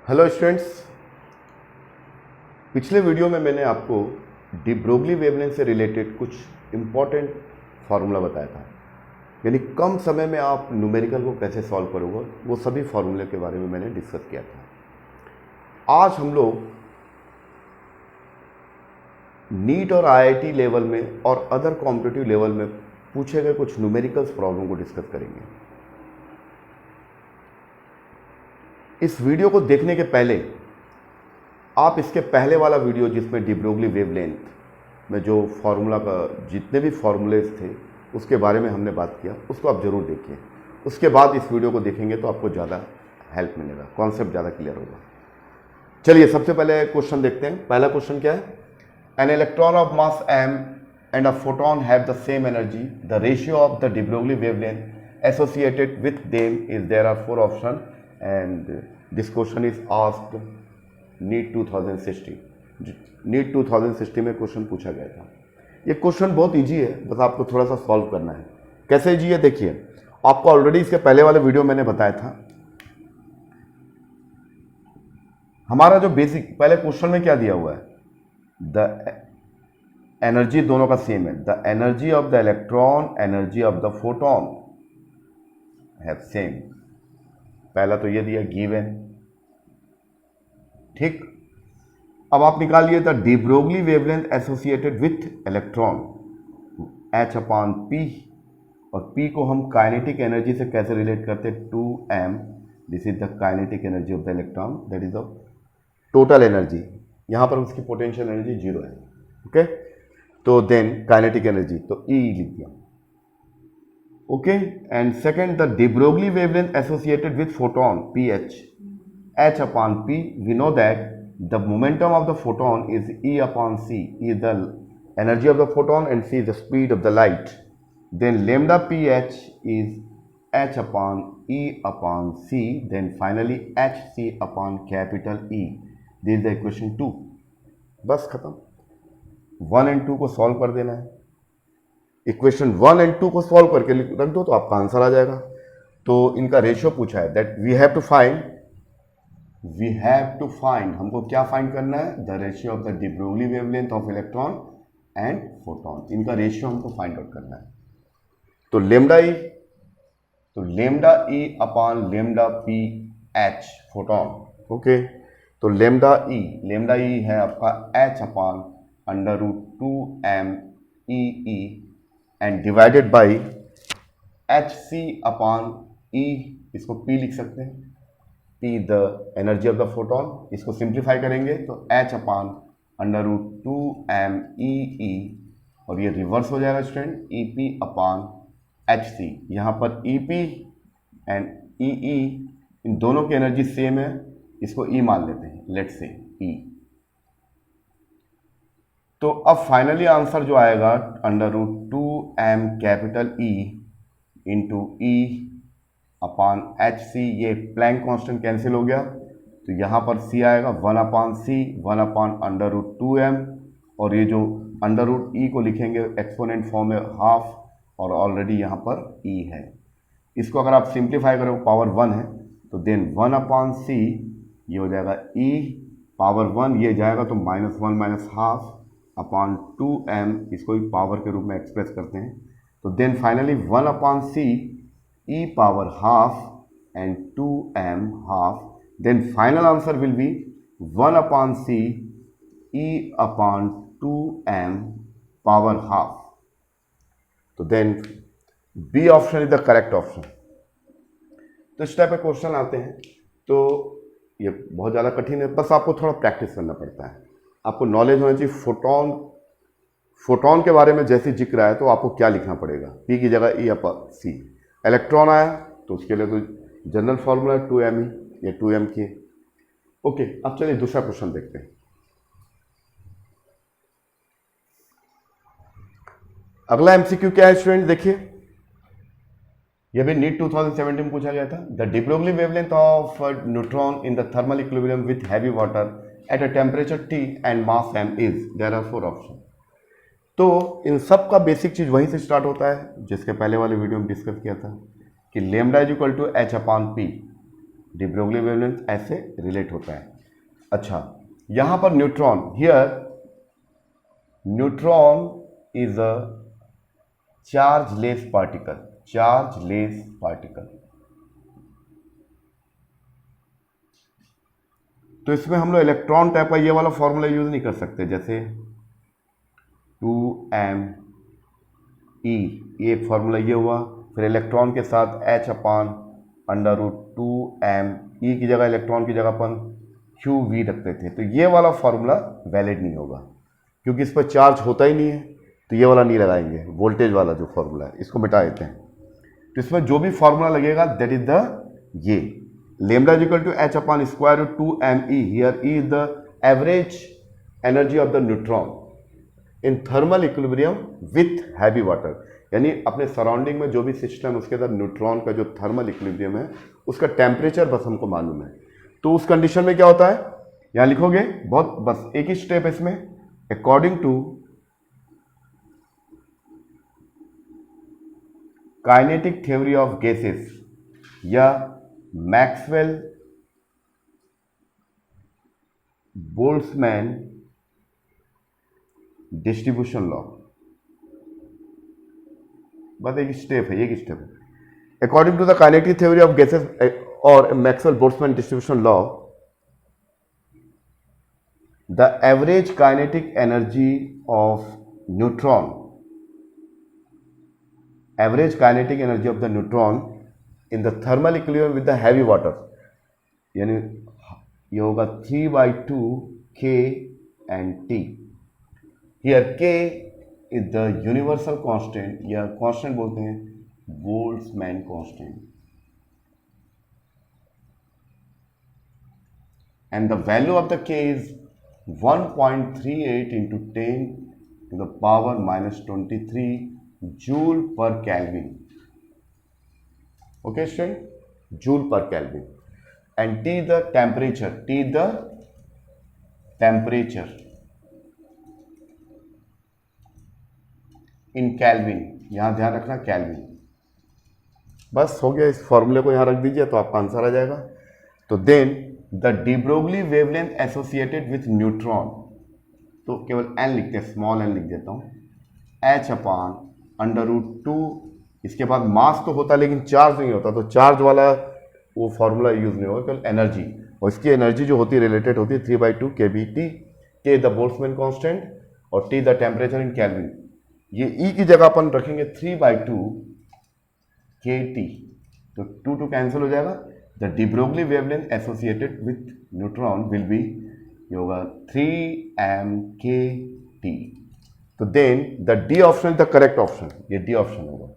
Hello students, पिछले video में मैंने आपको डी ब्रोगली वेवलेंथ से रिलेटेड कुछ इम्पॉर्टेंट फार्मूला बताया था, यानी कम समय में आप न्यूमेरिकल को कैसे सॉल्व करोगे, वो सभी फार्मूले के बारे में मैंने डिस्कस किया था। आज हम लोग नीट और आईआईटी लेवल में और अदर कॉम्पिटिटिव लेवल में पूछे गए कुछ न्यूमेरिकल्स प्रॉब्लम को डिस्कस करेंगे। इस वीडियो को देखने के पहले आप इसके पहले वाला वीडियो जिसमें डी ब्रोगली वेवलेंथ में जो फार्मूला का जितने भी फार्मूलेज थे उसके बारे में हमने बात किया, उसको आप जरूर देखिए। उसके बाद इस वीडियो को देखेंगे तो आपको ज़्यादा हेल्प मिलेगा, कॉन्सेप्ट ज़्यादा क्लियर होगा। चलिए सबसे पहले क्वेश्चन देखते हैं। पहला क्वेश्चन क्या है? An electron of mass m and a photon have the same energy. The ratio of the de Broglie wavelength associated with them is, there are four options, and this question is asked NEET 2060. NEET 2060 में question पूछा गया था। ये question बहुत easy है, बस आपको थोड़ा सा सॉल्व करना है। कैसे इजी है देखिए, आपको ऑलरेडी इसके पहले वाले वीडियो मैंने बताया था। हमारा जो बेसिक पहले क्वेश्चन में क्या दिया हुआ है, द एनर्जी दोनों का सेम है। The energy of the electron, energy of the photon है सेम। पहला तो ये दिया गिवन, ठीक। अब आप निकालिए the de Broglie wavelength associated with electron H/P, और P को हम काइनेटिक एनर्जी से कैसे रिलेट करते हैं? 2m, this is the kinetic energy of the electron, that is the total energy. यहां पर उसकी पोटेंशियल एनर्जी 0 है, ओके। तो देन काइनेटिक एनर्जी तो E लिख दिया, okay. And second, the de Broglie wavelength associated with photon pH, H/P, we know that the momentum of the photon is E/c, E is the energy of the photon and C is the speed of the light. Then lambda pH is H/E/c, then finally Hc/E. This is the equation 2. बस खत्म। 1 and 2 को solve कर देना है। Equation 1 and 2 को solve करके रख दो तो आपका आंसर आ जाएगा। तो इनका रेशियो पूछा है, that we have to find हमको क्या फाइंड करना है? The ratio of the de Broglie wavelength of electron and photon. इनका रेशियो हमको फाइंड आउट करना है। तो lambda e upon lambda p h photon, okay. तो लेमडा ई है आपका H/√2m/E and divided by Hc/E, इसको P लिख सकते हैं। P the energy of the photon, इसको सिंप्लीफाई करेंगे तो H/√2m/E, और ये रिवर्स हो जाएगा स्टूडेंट, EP/Hc। यहाँ पर EP एंड EE इन दोनों की एनर्जी सेम है, इसको E मान लेते हैं, लेट्स से E। तो अब फाइनली आंसर जो आएगा √2m/E इंटू E/Hc, ये प्लैंक कांस्टेंट कैंसिल हो गया, तो यहाँ पर C आएगा 1/C 1/√2m, और ये जो √E को लिखेंगे एक्सपोनेंट फॉर्म में हाफ, और ऑलरेडी यहाँ पर E है। इसको अगर आप सिंप्लीफाई करो, पावर 1 है, तो देन 1/C, ये हो जाएगा E पावर 1, ये जाएगा तो -1 -हाफ अपॉन 2m, इसको भी पावर के रूप में एक्सप्रेस करते हैं। तो then finally 1/C E power half and 2m हाफ, then final answer will be 1/C E/2m power half. तो then B option is the correct option. तो इस टाइप के क्वेश्चन आते हैं, तो ये बहुत ज़्यादा कठिन है, बस आपको थोड़ा प्रैक्टिस करना पड़ता है। आपको नॉलेज होना चाहिए। फोटोन के बारे में जैसे जिक्र आया तो आपको क्या लिखना पड़ेगा? P की जगह E/C। इलेक्ट्रॉन आया तो उसके लिए तो जनरल फॉर्मूला 2m, ये 2m की, ओके। अब चलिए दूसरा क्वेश्चन देखते हैं। अगला MCQ क्या है स्टूडेंट? देखिए, यह भी नीट 2017 में पूछा गया था। The de Broglie wavelength of neutron in the thermal equilibrium with heavy water at a temperature T and mass m is, there are 4 option. तो इन सब का बेसिक चीज वहीं से स्टार्ट होता है जिसके पहले वाले वीडियो में डिस्कस किया था कि lambda is equal to H/P। De Broglie wavelength ऐसे रिलेट होता है। अच्छा, यहां पर neutron, here neutron is a chargeless particle, chargeless particle. तो इसमें हम लोग इलेक्ट्रॉन टाइप का ये वाला फॉर्मूला यूज नहीं कर सकते, जैसे 2m E, ये एक फॉर्मूला ये हुआ, फिर इलेक्ट्रॉन के साथ h/√2m, E की जगह इलेक्ट्रॉन की जगह अपन QV रखते थे, तो ये वाला फॉर्मूला वैलिड नहीं होगा क्योंकि इस पर चार्ज होता ही नहीं है, तो ये वाला नहीं लगाएंगे, वोल्टेज वाला जो फॉर्मूला है इसको मिटा देते हैं। तो इसमें जो भी फॉर्मूला लगेगा दैट इज द ये lambda is equal to h/√2m E, here E is the average energy of the neutron in thermal equilibrium with heavy water, यानी अपने सराउंडिंग में जो भी सिस्टम है उसके अंदर न्यूट्रॉन का जो थर्मल इक्विलिब्रियम है उसका टेम्परेचर बस हमको मालूम है। तो उस कंडीशन में क्या होता है, यहां लिखोगे, बहुत बस एक ही स्टेप है इसमें, according to kinetic theory of gases या मैक्सवेल बोल्ट्जमैन डिस्ट्रीब्यूशन लॉ, बस एक स्टेप है, एक स्टेप है। According to the kinetic theory of gases और Maxwell Boltzmann distribution law, the average kinetic energy of neutron, average kinetic energy of the neutron in the thermal equilibrium with the heavy water, यानी ये होगा 3/2 K and T। Here K is the universal constant, या constant बोलते हैं Boltzmann constant, and the value of the K is 1.38 into 10 to the power minus 23 joule per Kelvin. Okay, student, joule per Kelvin, and T the temperature, T the temperature in Kelvin, यहां ध्यान रखना kelvin. बस हो गया, इस फॉर्मूले को यहां रख दीजिए तो आपका आंसर आ जाएगा। तो then the de Broglie wavelength associated with neutron, तो केवल n लिखते हैं, स्मॉल n लिख देता हूं, h/√2, इसके बाद मास तो होता लेकिन चार्ज नहीं होता, तो चार्ज वाला वो फॉर्मूला यूज नहीं होगा, केवल एनर्जी, और इसकी एनर्जी जो होती है रिलेटेड होती है 3/2 kBT, K the Boltzmann constant और T the temperature in kelvin. ये E की जगह अपन रखेंगे 3/2 KT, तो 2 कैंसिल हो जाएगा। The de Broglie wavelength associated with neutron will be, ये होगा 3m/KT। तो then the D option the correct option, ये डी ऑप्शन होगा।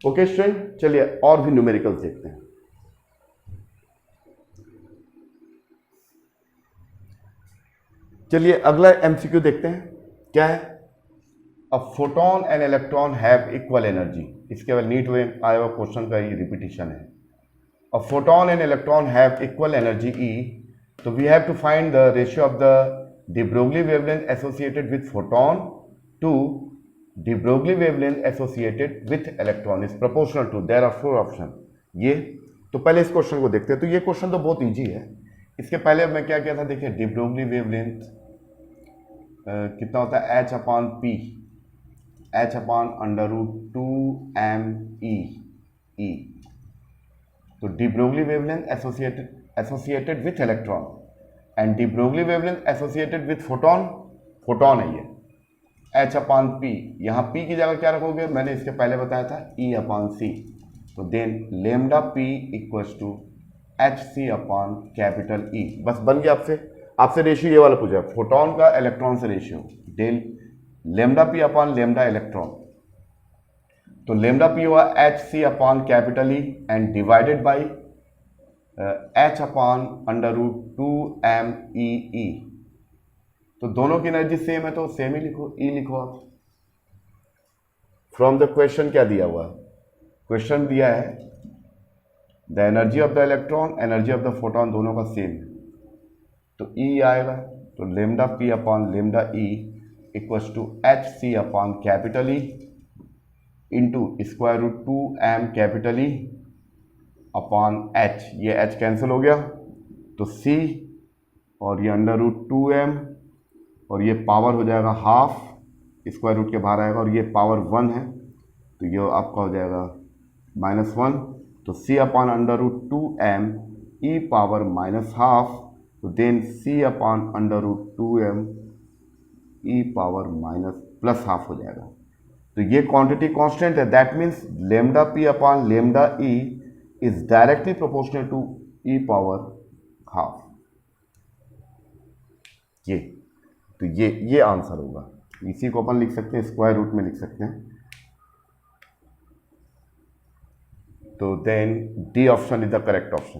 ओके स्टूडेंट, चलिए और भी न्यूमेरिकल्स देखते हैं। चलिए अगला एमसीक्यू देखते हैं, क्या है, a photon and electron have equal energy. इसके बाद नीट में आया हुआ क्वेश्चन का ये रिपीटिशन है। A photon and electron have equal energy E, तो we have to find the ratio of the de Broglie wavelength associated with photon to de Broglie wavelength associated with electron is proportional to, there are 4 option. ये तो पहले इस question को देखते हैं। तो ये क्वेश्चन तो बहुत इजी है। इसके पहले मैं क्या किया था, देखिए डी ब्रोगली वेवलेंथ कितना होता है, h/p, h/√2m E। तो de Broglie wavelength associated with electron and D Broglie wavelength associated with photon, photon है ये, h/p। यहाँ p की जगह क्या रखोगे, मैंने इसके पहले बताया था E/c। तो then lambda p equals to hc/E। बस बन गया। आपसे रेशियो ये वाला पूछा है, फोटोन का इलेक्ट्रॉन से रेशियो, डेल लैम्डा p/ लैम्डा इलेक्ट्रॉन। तो लैम्डा p हुआ hc/E and divided by h/√2m E। तो दोनों की एनर्जी सेम है तो सेम ही लिखो, E लिखो आप। फ्रॉम द क्वेश्चन क्या दिया हुआ है, क्वेश्चन दिया है the energy of the electron, energy of the photon दोनों का सेम है, तो E आएगा। तो lambda p/ lambda E equals to hc/E into √2m E upon h, ये h कैंसिल हो गया तो c और ये अंडर रूट 2m और ये पावर हो जाएगा हाफ, स्क्वायर रूट के बाहर आएगा और ये पावर 1 है तो ये आपका हो जाएगा -1, तो c upon under root 2m e power minus half, तो then c upon under root 2m e power minus plus half हो जाएगा। तो ये क्वांटिटी कांस्टेंट है, that means lambda p upon lambda e is directly proportional to e power half. ये तो ये answer होगा। इसी को अपन लिख सकते हैं, स्क्वायर रूट में लिख सकते हैं। तो then D option is the correct option,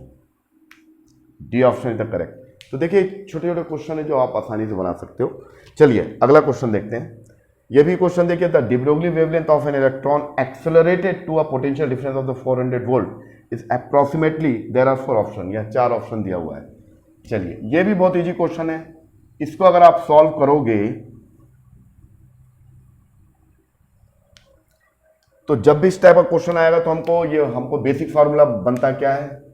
D option is the correct. तो देखिए छोटे छोटे क्वेश्चन है जो आप आसानी से बना सकते हो। चलिए अगला क्वेश्चन देखते हैं। ये भी क्वेश्चन देखिए, the de Broglie wavelength of an electron accelerated to a potential difference of the 400 volt is approximately, there are 4 option, या 4 ऑप्शन दिया हुआ है। चलिए ये भी बहुत इजी क्वेश्चन है, इसको अगर आप सॉल्व करोगे तो जब भी इस टाइप का क्वेश्चन आएगा तो हमको बेसिक फार्मूला बनता क्या है,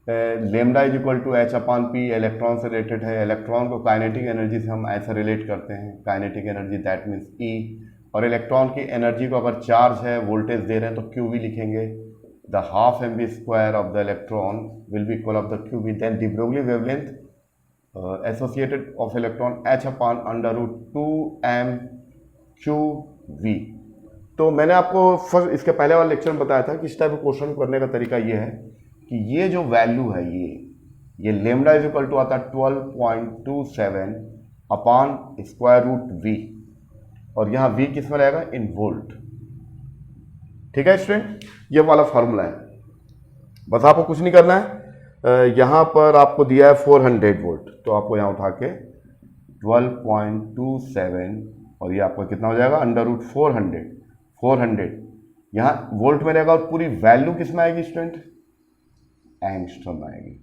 lambda is equal to H upon p, electron से रिलेटेड है। इलेक्ट्रॉन को काइनेटिक एनर्जी से हम ऐसा रिलेट करते हैं, kinetic energy that means e, और इलेक्ट्रॉन की एनर्जी को अगर चार्ज है, वोल्टेज दे रहे हैं तो क्यू भी लिखेंगे। The half mv square of the electron will be equal of the q v, then de Broglie wavelength associated of electron h upon under root 2m q v. तो मैंने आपको first इसके पहले वाले लेक्चर में बताया था कि इस टाइप के क्वेश्चन करने का तरीका ये है कि ये जो वैल्यू है ये लेमडा इज इक्वल टू आता है 12.27 अपॉन स्क्वायर रूट वी, और यहाँ वी किस में रहेगा, इन वोल्ट। ठीक है स्टूडेंट, ये वाला फॉर्मूला है। बस आपको कुछ नहीं करना है, यहाँ पर आपको दिया है 400 वोल्ट, तो आपको यहाँ उठा के 12.27 और ये आपका कितना हो जाएगा, अंडर रूट 400 यहाँ वोल्ट में रहेगा, और पूरी वैल्यू किस में आएगी स्टूडेंट, एंगस्ट्रॉम में आएगी।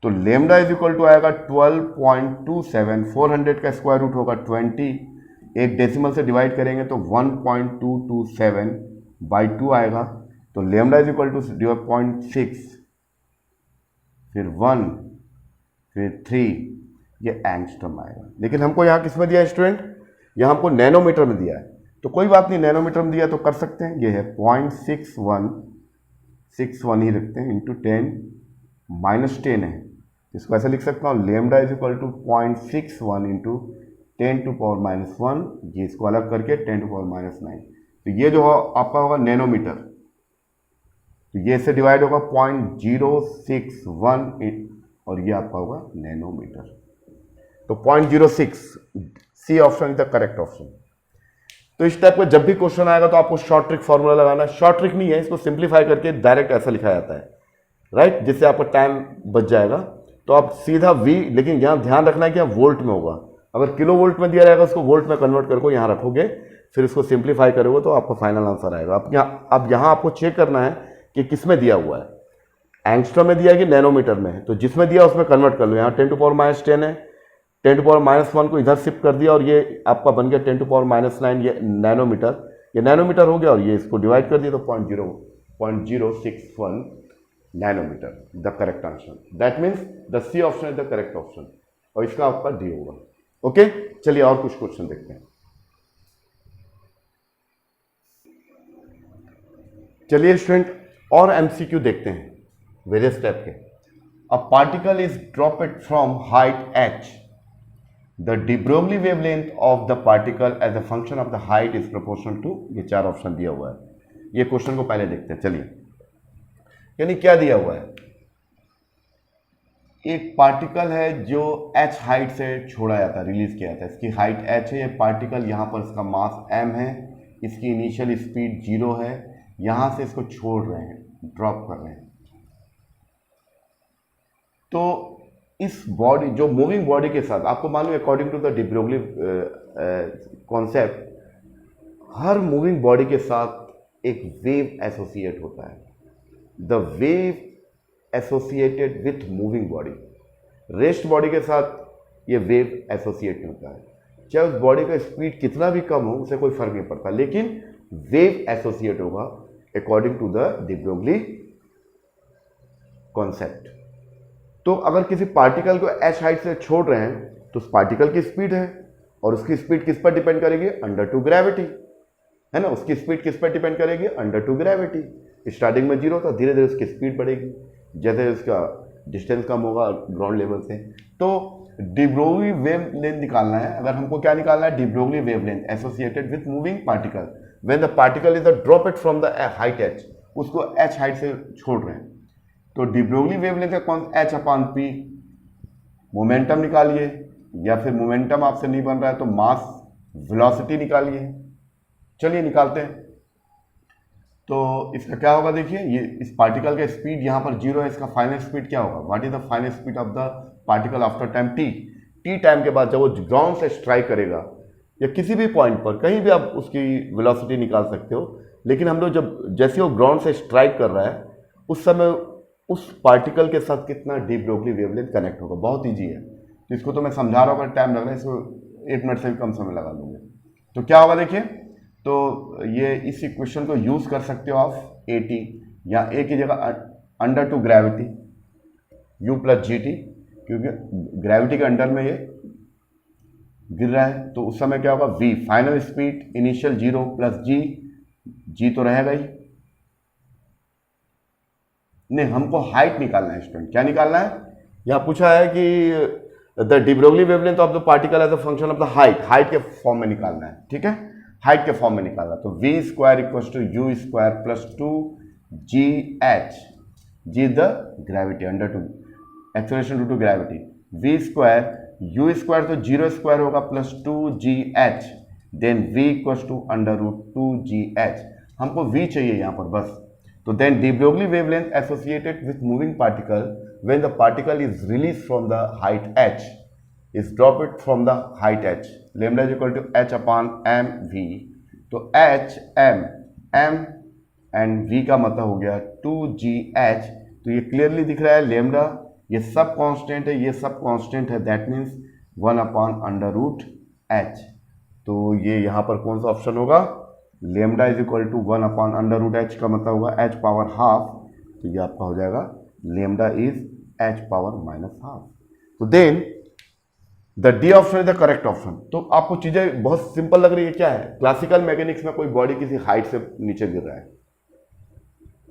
तो लेमडा इज इक्वल टू आएगा 12.27, 400 का स्क्वायर रूट होगा 20, एक डेसिमल से डिवाइड करेंगे तो 1.227 बाई 2 आएगा। तो लेमडा इज इक्वल टू 0.6, फिर 1, फिर 3, ये एंगस्ट्रॉम आएगा। लेकिन हमको यहाँ किस में दिया है स्टूडेंट, यहाँ हमको नैनोमीटर में दिया है, तो कोई बात नहीं, नैनोमीटर में दिया तो कर सकते हैं। ये है 0.61 ही रखते हैं, इंटू 10 है, इसको ऐसे लिख सकता हूँ, lambda is equal to 0.61 into 10⁻⁻1, ये इसको अलग करके 10⁻⁹। तो ये जो आपका होगा नैनोमीटर, तो ये इससे डिवाइड होगा 0.061 और ये आपका होगा नैनोमीटर। तो 0.06, C option is the correct option. तो इस टाइप का जब भी क्वेश्चन आएगा तो आपको शॉर्ट ट्रिक फॉर्मूला लगाना है। शॉर्ट ट्रिक नहीं है, इसको सिंप्लीफाई करके डायरेक्ट ऐसा लिखा जाता है, राइट, जिससे आपका टाइम बच जाएगा। तो आप सीधा V, लेकिन यहाँ ध्यान रखना है कि यहाँ वोल्ट में होगा। अगर किलो वोल्ट में दिया रहेगा उसको वोल्ट में कन्वर्ट करके यहाँ रखोगे, फिर इसको सिंप्लीफाई करोगे तो आपका फाइनल आंसर आएगा। अब यहाँ आपको चेक करना है कि किस में दिया हुआ है, एंगस्ट्रॉम में दिया है कि नैनोमीटर में है। तो जिसमें दिया उसमें कन्वर्ट कर लो। यहाँ 10⁻10 है, 10⁻1 को इधर शिफ्ट कर दिया और ये आपका बन गया 10⁻9, ये नैनोमीटर हो गया, और ये इसको डिवाइड कर दिया तो 0.061 nanometre, the correct answer. That means the C option is the correct option, और इसका आपका डी होगा। ओके, चलिए और कुछ क्वेश्चन देखते हैं। चलिए स्टूडेंट और एमसीक्यू देखते हैं वेरियस टाइप के। A particle is dropped from height h, the de Broglie wavelength of the particle as a function of the height is proportional to, ये 4 ऑप्शन दिया हुआ है। ये क्वेश्चन को पहले देखते हैं। चलिए, यानी क्या दिया हुआ है, एक पार्टिकल है जो h हाइट से छोड़ा जाता है, रिलीज किया जाता है। इसकी हाइट h है, ये पार्टिकल, यहाँ पर इसका मास m है, इसकी इनिशियल स्पीड 0 है, यहाँ से इसको छोड़ रहे हैं, ड्रॉप कर रहे हैं। तो इस बॉडी, जो मूविंग बॉडी के साथ, आपको मालूम है according to the de Broglie concept, हर मूविंग बॉडी के साथ एक वेव एसोसिएट होता है। The wave associated with moving body, rest body के साथ ये वेव एसोसिएट होता है। चाहे उस बॉडी का स्पीड कितना भी कम हो, उसे कोई फर्क नहीं पड़ता, लेकिन वेव एसोसिएट होगा according to the de Broglie concept. तो अगर किसी पार्टिकल को h हाइट से छोड़ रहे हैं तो उस पार्टिकल की स्पीड है, और उसकी स्पीड किस पर डिपेंड करेगी? अंडर टू ग्रेविटी, है ना। उसकी स्पीड किस पर डिपेंड करेगी? Under to gravity. स्टार्टिंग में 0 था, धीरे धीरे उसकी स्पीड बढ़ेगी जैसे उसका डिस्टेंस कम होगा ग्राउंड लेवल से। तो डी ब्रोगली वेवलेंथ निकालना है। अगर हमको क्या निकालना है? D Broglie wavelength associated with moving particle when the particle is drop it from the height h, उसको h हाइट से छोड़ रहे हैं। तो डी ब्रोगली वेवलेंथ का कौन? h upon p। मोमेंटम निकालिए, या फिर मोमेंटम आपसे नहीं बन रहा है तो मास वेलोसिटी निकालिए। चलिए निकालते हैं। तो इसका क्या होगा? देखिए, ये इस पार्टिकल का स्पीड यहाँ पर 0 है, इसका फाइनल स्पीड क्या होगा? What is the final speed of the particle after time t? t time के बाद जब वो ग्राउंड से स्ट्राइक करेगा या किसी भी पॉइंट पर कहीं भी आप उसकी वेलोसिटी निकाल सकते हो, लेकिन हम लोग जब जैसे वो ग्राउंड से स्ट्राइक कर रहा है उस समय उस पार्टिकल के साथ कितना डी ब्रोगली वेवलेंथ कनेक्ट होगा। बहुत ईजी है, तो इसको तो मैं समझा रहा हूँ, अगर टाइम लग रहा है इसको 1 मिनट से भी कम समय लगा दूंगे। तो क्या होगा देखिए, तो ये इस इक्वेशन को यूज कर सकते हो आप AT, या A की जगह under to gravity U plus GT, क्योंकि ग्रेविटी के अंडर में ये गिर रहा है। तो उस समय क्या होगा? V final speed initial 0 plus G तो रहेगा ही। नहीं, हमको हाइट निकालना है स्टूडेंट। क्या निकालना है? यहां पूछा है कि the de Broglie wavelength of the particle as a function of the height के फॉर्म में निकालना है, ठीक है, हाइट के फॉर्म में निकालना। तो v square equal to u square plus 2gh, g the gravity under to acceleration due to gravity, v square u square तो 0 स्क्वायर होगा plus 2gh, then v equal to under root 2gh। हमको v चाहिए यहाँ पर बस। तो then de Broglie wavelength associated with moving particle when the particle is release from the height h, is drop it from the height h, lambda is equal to h upon mv। तो h m and v का मतलब हो गया 2gh। तो ये clearly दिख रहा है लैम्डा, ये सब कांस्टेंट है, ये सब कांस्टेंट है, that means 1 upon under root h। तो ये यहाँ पर कौन सा ऑप्शन होगा? Lambda is equal to 1 upon under root h का मतलब होगा h पावर हाफ। तो ये आपका हो जाएगा lambda is h power minus half. तो then the D option is the correct option. तो आपको चीजें बहुत सिंपल लग रही है, क्या है? क्लासिकल मैकेनिक्स में कोई बॉडी किसी हाइट से नीचे गिर रहा है,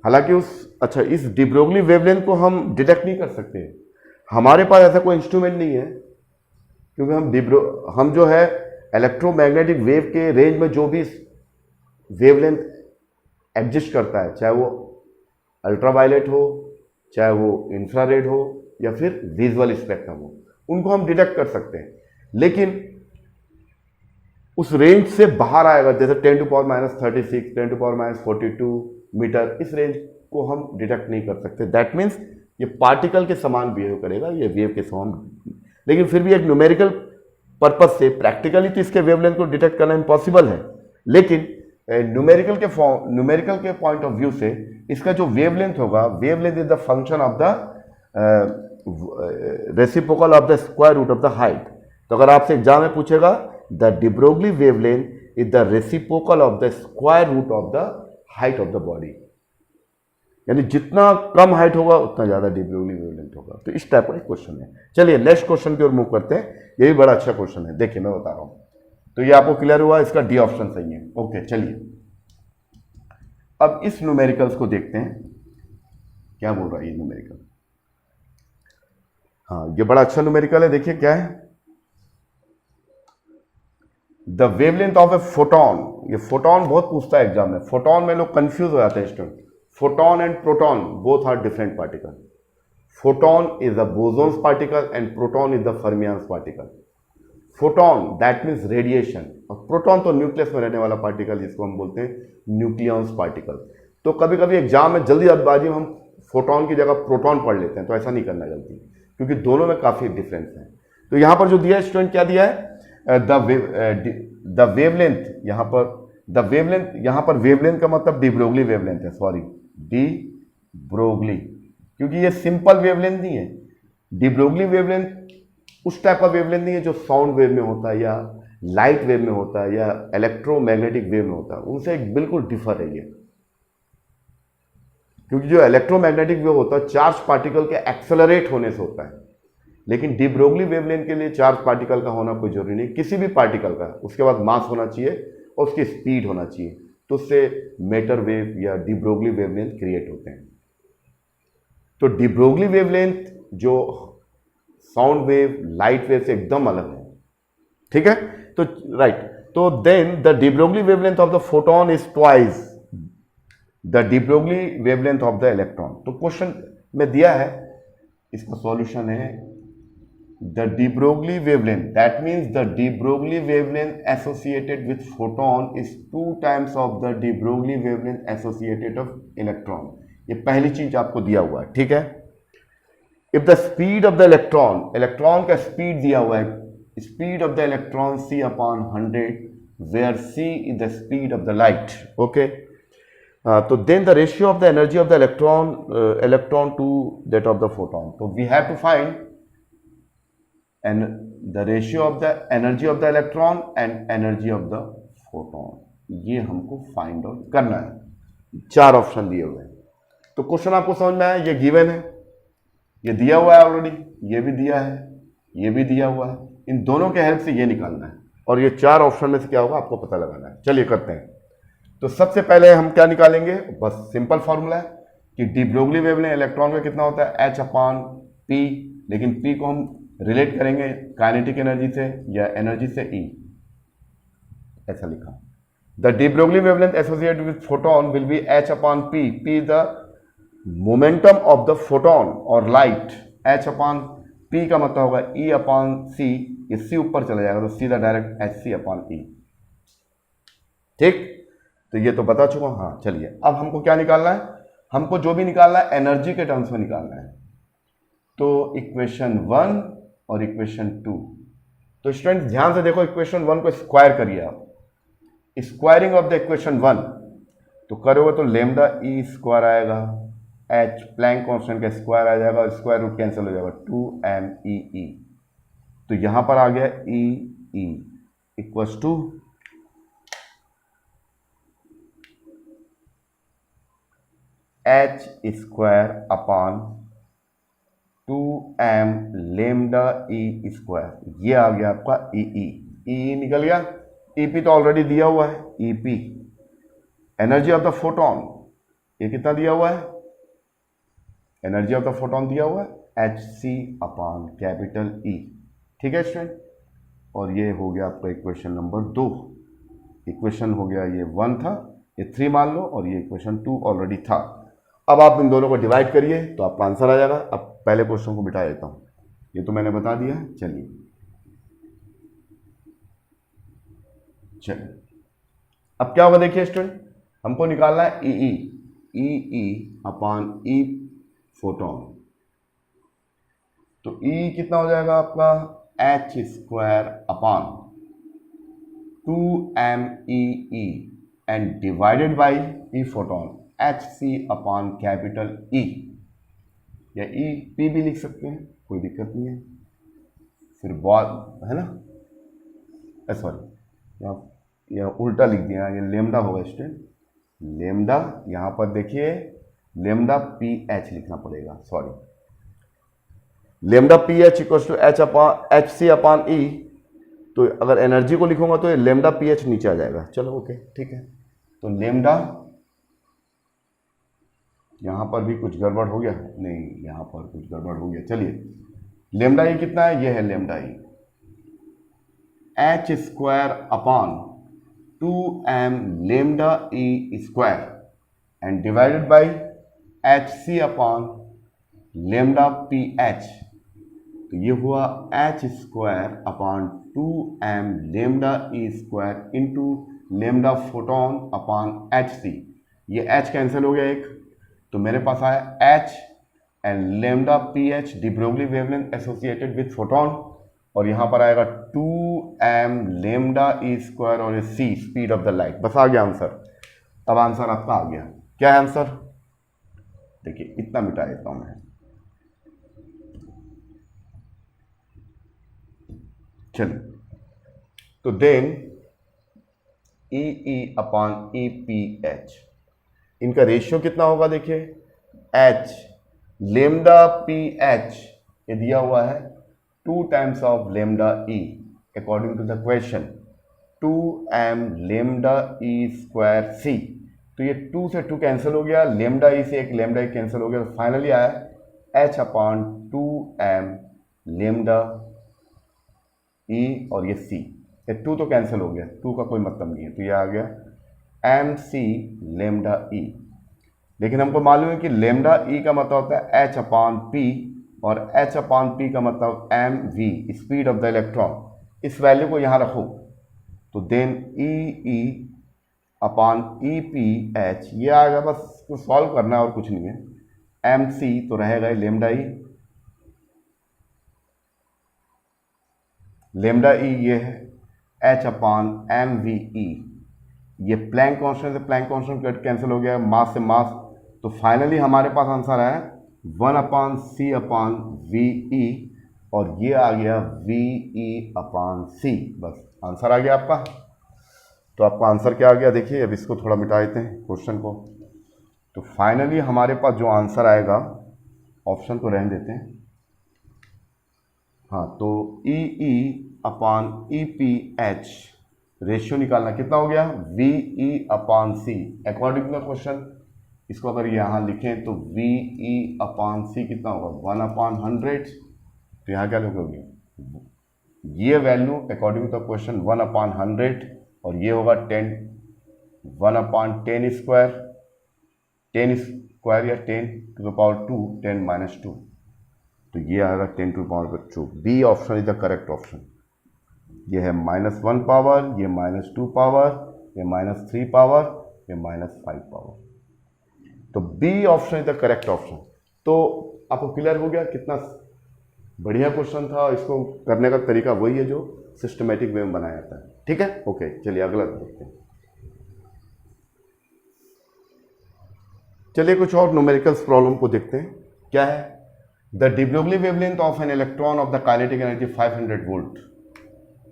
हालांकि अच्छा इस डी ब्रोगली वेवलेंथ को हम डिटेक्ट नहीं कर सकते, हमारे पास ऐसा कोई इंस्ट्रूमेंट नहीं है, क्योंकि हम जो है इलेक्ट्रोमैग्नेटिक वेव के रेंज में जो भी वेवलेंथ एग्जिस्ट करता है, चाहे वो अल्ट्रावायलेट हो, चाहे वो इंफ्रारेड हो, या फिर विजुअल स्पेक्ट्रम हो, उनको हम डिटेक्ट कर सकते हैं। लेकिन उस रेंज से बाहर आएगा, जैसे 10 to power minus 36, 10 to power minus 42 metre, इस रेंज को हम डिटेक्ट नहीं कर सकते। दैट मीन्स ये पार्टिकल के समान बिहेव करेगा, ये वेव के समान। लेकिन फिर भी एक न्यूमेरिकल पर्पज से प्रैक्टिकली तो इसके वेवलेंथ को डिटेक्ट करना इम्पॉसिबल है, लेकिन न्यूमेरिकल के पॉइंट ऑफ व्यू से इसका जो वेवलेंथ होगा, wavelength is the function of the reciprocal of the square root of the height. तो अगर आपसे एग्जाम में पूछेगा the de Broglie wavelength is the reciprocal of the square root of the height of the body, यानी जितना कम height होगा उतना ज्यादा डी ब्रोगली वेवलेंथ होगा। तो इस टाइप का एक क्वेश्चन है। चलिए नेक्स्ट क्वेश्चन की ओर मूव करते हैं, ये भी बड़ा अच्छा क्वेश्चन है। देखिए मैं बता रहा हूं, तो ये आपको क्लियर हुआ, इसका डी ऑप्शन सही है। ओके चलिए अब इस न्यूमेरिकल्स को देखते हैं, क्या बोल रहा है ये न्यूमेरिकल। हाँ ये बड़ा अच्छा न्यूमेरिकल है, देखिए क्या है, the wavelength of a photon. ये फोटोन बहुत पूछता है एग्जाम में, फोटोन में लोग कंफ्यूज हो जाते हैं student. Photon and proton both are different particle. Photon is the bosons particle and proton is the fermions particle. Photon that means radiation, और प्रोटॉन तो न्यूक्लियस में रहने वाला पार्टिकल, जिसको हम बोलते हैं न्यूक्लियस पार्टिकल। तो कभी कभी एग्जाम में जल्दीबाजी में हम फोटोन की जगह प्रोटॉन पढ़ लेते हैं, तो ऐसा नहीं करना गलती, क्योंकि दोनों में काफी डिफरेंस है। तो यहां पर जो दिया है स्टूडेंट, क्या दिया है, द वेवलेंथ, यहां पर द वेवलेंथ, यहां पर वेवलेंथ का मतलब डी ब्रोगली वेवलेंथ है, सॉरी डी ब्रोगली, क्योंकि ये सिंपल वेवलेंथ नहीं है। डी ब्रोगली वेवलेंथ उस टाइप का वेवलेंथ नहीं है जो साउंड वेव में होता है, या लाइट वेव में होता है, या इलेक्ट्रोमैग्नेटिक वेव में होता है, उनसे एक बिल्कुल डिफर है ये, क्योंकि जो इलेक्ट्रोमैग्नेटिक वेव होता है चार्ज पार्टिकल के एक्सेलरेट होने से होता है, लेकिन डी ब्रोगली वेवलेंथ के लिए चार्ज पार्टिकल का होना कोई जरूरी नहीं, किसी भी पार्टिकल का उसके बाद मास होना चाहिए और उसकी स्पीड होना चाहिए, तो उससे मैटर वेव या डी ब्रोगली वेवलेंथ क्रिएट होते हैं। तो डी ब्रोगली वेवलेंथ जो साउंड वेव लाइट वेव से एकदम अलग है, ठीक है। तो राइट, तो then the de Broglie wavelength of the photon is twice the de Broglie wavelength of the electron. तो क्वेश्चन में दिया है, इसका सॉल्यूशन है the de Broglie wavelength, that means the de Broglie wavelength associated with photon is 2 times of the de Broglie wavelength associated of electron. ये पहली चीज आपको दिया हुआ है, ठीक है। If the speed of the electron, electron का स्पीड दिया हुआ है, speed of the electron c/100 where c is the speed of the light, okay. तो then the ratio of the energy of the electron to that of the photon. तो we have to find and the ratio of the energy of the electron and energy of the photon, ये हमको find out करना है। 4 option दिए हुए हैं। तो question आपको समझ में आया, ये गिवन है, ये दिया हुआ है ऑलरेडी, ये भी दिया है, ये भी दिया हुआ है, इन दोनों के हेल्प से ये निकालना है और ये 4 ऑप्शन में से क्या होगा आपको पता लगाना है। चलिए करते हैं। तो सबसे पहले हम क्या निकालेंगे, बस सिंपल फॉर्मूला है कि डी ब्रोगली वेवलेंथ इलेक्ट्रॉन का कितना होता है h/p, लेकिन p को हम रिलेट करेंगे काइनेटिक एनर्जी से या एनर्जी से E, ऐसा लिखा। The de Broglie wavelength associated with photon will be h/p, p is the momentum of the photon और लाइट, h/p का मतलब होगा E/c, ये c ऊपर चला जाएगा तो सीधा डायरेक्ट hc/E, ठीक। तो ये तो बता चुका हूं। हाँ चलिए, अब हमको क्या निकालना है, हमको जो भी निकालना है एनर्जी के टर्म्स में निकालना है। तो इक्वेशन 1 और इक्वेशन 2, तो स्टूडेंट ध्यान से देखो, इक्वेशन 1 को स्क्वायर करिए आप, स्क्वायरिंग ऑफ द इक्वेशन 1 तो करोगे तो लेमडा ई स्क्वायर आएगा, h प्लैंक कांस्टेंट का स्क्वायर आ जाएगा और स्क्वायर रूट कैंसिल हो जाएगा, 2m/e। तो यहां पर आ गया e equals to h square upon 2m lambda E square, ये आ गया आपका ई निकल गया। ep तो ऑलरेडी दिया हुआ है, ep energy of the photon, ये कितना दिया हुआ है, एनर्जी ऑफ द फोटोन दिया हुआ है hc/कैपिटल E, ठीक है स्टूडेंट। और ये हो गया आपका इक्वेशन नंबर 2। इक्वेशन हो गया, ये 1 था, ये 3 मान लो, और ये इक्वेशन 2 ऑलरेडी था। अब आप इन दोनों को डिवाइड करिए तो आपका आंसर आ जाएगा। अब पहले क्वेश्चन को बिठा देता हूं, ये तो मैंने बता दिया है। चलिए अब क्या होगा देखिए स्टूडेंट, हमको निकालना है ई फोटोन। तो ई कितना हो जाएगा आपका, h square upon 2m/e and divided by E photon, hc/कैपिटल E, या p भी लिख सकते हैं, कोई दिक्कत नहीं है। फिर बॉल है ना, सॉरी यहाँ उल्टा लिख दिया, ये लेमडा होगा स्टूडेंट, लेमडा यहाँ पर देखिए लेमडा ph लिखना पड़ेगा, sorry lambda ph equals to hc/E। तो अगर एनर्जी को लिखूंगा तो ये लेमडा ph नीचे आ जाएगा। चलो ओके ठीक है, तो लेमडा, यहां पर भी कुछ गड़बड़ हो गया, नहीं यहां पर कुछ गड़बड़ हो गया। चलिए लेमडा ई कितना है, ये है lambda E, h square upon 2m lambda E square and divided by hc/, lambda ph। तो ये हुआ h square upon 2m lambda ई square into lambda photon upon hc। ये h कैंसिल हो गया एक, तो मेरे पास आया h and lambda ph de Broglie wavelength associated with photon, और यहां पर आएगा 2m लेमडा ई स्क्वायर और ये c speed of the light. बस आ गया आंसर। अब आंसर आपका आ गया, क्या है आंसर, देखिए इतना मिटा देता हूं मैं। चलिए तो then E upon E P H, इनका रेशियो कितना होगा देखिए, एच लेमडा पी एच ये दिया हुआ है 2 times of lambda E according to the question 2m lambda E square C. तो ये 2 से 2 कैंसिल हो गया, लेमडा ई से एक लेमडा ई कैंसिल हो गया, तो फाइनली आया h अपॉन 2m लेमडा ई और ये c। ये 2 तो कैंसिल हो गया, 2 का कोई मतलब नहीं है, तो ये आ गया एम सी लेमडा ई। लेकिन हमको मालूम है कि लेमडा ई का मतलब होता है h अपॉन पी और h अपॉन पी का मतलब M V speed of the electron. इस वैल्यू को यहाँ रखो तो then E upon E P H ये आएगा, बस इसको सॉल्व करना है और कुछ नहीं है। एम सी तो रहेगा लेमडा ई, लेमडा ई ये है H upon M V E. ये प्लैंक कांस्टेंट से प्लैंक कांस्टेंट कैंसिल हो गया, मास से मास, तो फाइनली हमारे पास आंसर आया 1 अपॉन सी अपॉन वी ई और ये आ गया वी ई अपॉन सी। बस आंसर आ गया आपका। तो आपका आंसर क्या आ गया देखिए, अब इसको थोड़ा मिटा देते हैं क्वेश्चन को। तो फाइनली हमारे पास जो आंसर आएगा, ऑप्शन को रहने देते हैं, हाँ, तो E E upon E P H ratio निकालना कितना हो गया V E upon C according to the question. इसको अगर यहाँ लिखें तो वी ई अपॉन सी कितना होगा 1 अपॉन 100। तो यहाँ क्या लिखोगे, ये value according to the question 1 upon 100 और ये होगा 10 1 अपॉन 10 स्क्वायर, 10 स्क्वायर या 10 टू द पावर 2 10 माइनस 2, तो ये आएगा 10 to the power 2। B option is the correct option. ये है -1 पावर, ये -2 पावर, ये -3 पावर, ये -5 पावर। तो B option is the correct option. तो आपको क्लियर हो गया कितना बढ़िया क्वेश्चन था। इसको करने का तरीका वही है जो सिस्टमेटिक वे में बनाया जाता है। ठीक है, ओके, चलिए अगला देखते हैं। चलिए कुछ और न्यूमेरिकल्स प्रॉब्लम को देखते हैं। क्या है, the de Broglie wavelength of an electron of the kinetic energy 500 volt.